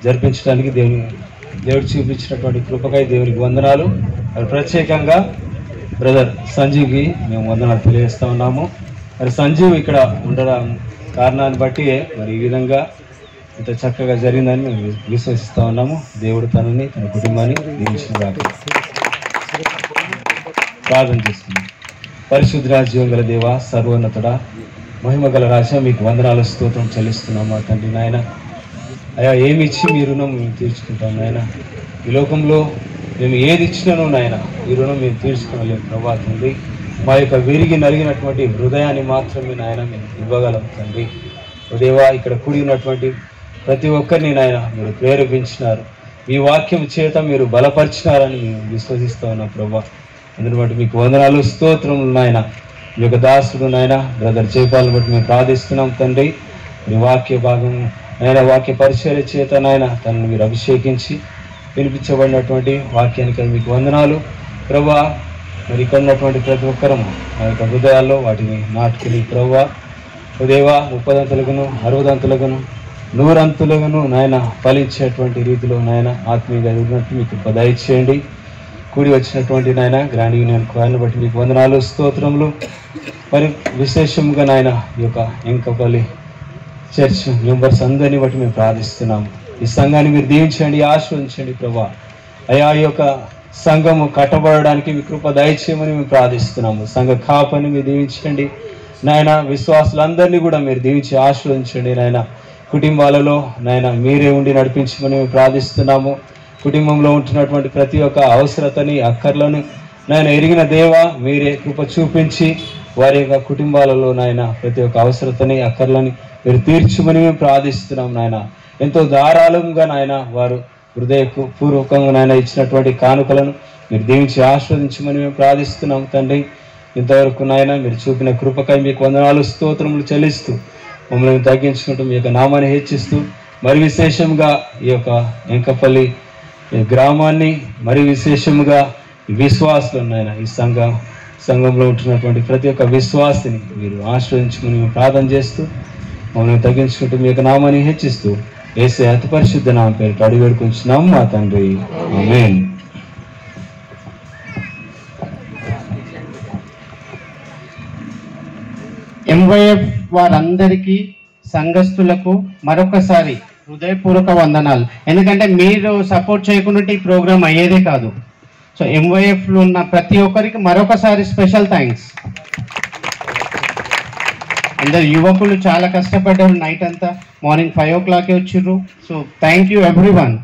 జరిపించడానికి దేవుడు చూపించినటువంటి కృపకై దేవునికి వందనాలు. మరి ప్రత్యేకంగా బ్రదర్ సంజీవ్కి మేము వందనాలు తెలియజేస్తూ ఉన్నాము. మరి సంజీవ్ ఇక్కడ ఉండడం కారణాన్ని బట్టి మరి ఈ విధంగా ఇంత చక్కగా జరిగిందని మేము విశ్వసిస్తూ ఉన్నాము. దేవుడు తనని తన కుటుంబాన్ని దీవించిన ప్రార్థన చేస్తున్నాం. పరిశుద్ధ జీవం గల దేవ, సర్వోన్నతుడా, మహిమ గల రాజా, మీకు వందనాలు స్తోత్రం చెల్లిస్తున్నాము తండ్రి. నాయన అయ్యా, ఏమి ఇచ్చి మీ రుణం మేము తీర్చుకుంటాం నాయన. ఈ లోకంలో మేము ఏది ఇచ్చినానో నాయన ఈ రుణం మేము తీర్చుకోలేము ప్రభా తండ్రి. మా యొక్క విరిగి నలిగినటువంటి హృదయాన్ని మాత్రమే నాయన మేము ఇవ్వగలం తండ్రి. దేవా, ఇక్కడ కూడి ఉన్నటువంటి ప్రతి ఒక్కరిని నాయన మీరు ప్రేరేపించినారు, మీ వాక్యం చేత మీరు బలపరిచినారని మేము విశ్వసిస్తూ ఉన్నాం ప్రభా. అందుని బట్టి మీకు వందనాలు స్తోత్రములు నాయన. మీ యొక్క దాసుడు నాయన బ్రదర్ జయపాల్ని బట్టి మేము ప్రార్థిస్తున్నాం తండ్రి. మీ వాక్య భాగం నాయన, వాక్య పరిచర్య చేత నాయన తనను మీరు అభిషేకించి వినిపించబడినటువంటి వాక్యానికి మీకు వందనాలు ప్రభా. మరి ఇక్కడ ఉన్నటువంటి ప్రతి ఒక్కరము మా యొక్క హృదయాల్లో వాటిని నాటుకుని ప్రభా దేవా 30 అంతులుగాను 60 అంతులుగాను 100 అంతులుగాను నాయన ఫలించేటువంటి రీతిలో నాయన ఆత్మీయంగా ఎదిగినట్టు మీకు దయచేయండి. కూడి వచ్చినటువంటి నాయన గ్రాండ్ యూనియన్ క్వైర్ని బట్టి మీకు వందనాలు స్తోత్రములు. మరి విశేషంగా నాయన ఈ యొక్క ఎంకపల్లి చర్చ్ మెంబర్స్ అందరినీ బట్టి మేము ప్రార్థిస్తున్నాము. ఈ సంఘాన్ని మీరు దీవించండి, ఆశీర్వదించండి ప్రభా. అయా, ఈ యొక్క సంఘము కట్టబడడానికి మీ కృప దయచేయమని మేము ప్రార్థిస్తున్నాము. సంఘ కాపని మీరు దీవించండి నాయన. విశ్వాసులందరినీ కూడా మీరు దీవించి ఆశీర్వదించండి నాయన. కుటుంబాలలో నాయన మీరే ఉండి నడిపించమని మేము ప్రార్థిస్తున్నాము. కుటుంబంలో ఉంటున్నటువంటి ప్రతి ఒక్క అవసరతని అక్కర్లను నాయన ఎరిగిన దేవ మీరే కృప చూపించి వారి యొక్క కుటుంబాలలో నాయన ప్రతి ఒక్క అవసరతని అక్కర్లని మీరు తీర్చుమని మేము ప్రార్థిస్తున్నాం నాయన. ఎంతో ధారాళంగా నాయన వారు హృదయపూర్వకంగా నాయన ఇచ్చినటువంటి కానుకలను మీరు దీవించి ఆస్వాదించమని మేము ప్రార్థిస్తున్నాం తండ్రి. ఇంతవరకు నాయన మీరు చూపిన కృపకై మీకు వందనాలు స్తోత్రములు చెల్లిస్తూ మమ్మల్ని తగ్గించుకుంటూ మీ యొక్క నామాన్ని హెచ్చిస్తూ మరి విశేషంగా ఈ యొక్క ఎంకపల్లి గ్రామాన్ని మరి విశేషంగా విశ్వాసులు నాయన ఈ సంఘంలో ఉంటున్నటువంటి ప్రతి ఒక్క విశ్వాసిని మీరు ఆశ్రయించుకుని మేము ప్రార్థన చేస్తూ మమ్మల్ని తగ్గించుకుంటూ మీ యొక్క నామాన్ని హెచ్చిస్తూ యేసే అతి పరిశుద్ధ నామం పేరిట అడిగి వేడుకుంటున్నాం మా తండ్రి, ఆమేన్. ఎంవైఎఫ్ వారందరికీ సంఘస్థులకు మరొకసారి హృదయపూర్వక వందనాలు. ఎందుకంటే మీరు సపోర్ట్ చేయకుండా ఈ ప్రోగ్రామ్ అయ్యేదే కాదు. సో ఎంవైఎఫ్లో ఉన్న ప్రతి ఒక్కరికి మరొకసారి స్పెషల్ థ్యాంక్స్. అందరు యువకులు చాలా కష్టపడ్డారు, నైట్ అంతా మార్నింగ్ 5 o'clock వచ్చిర్రు. So thank you everyone.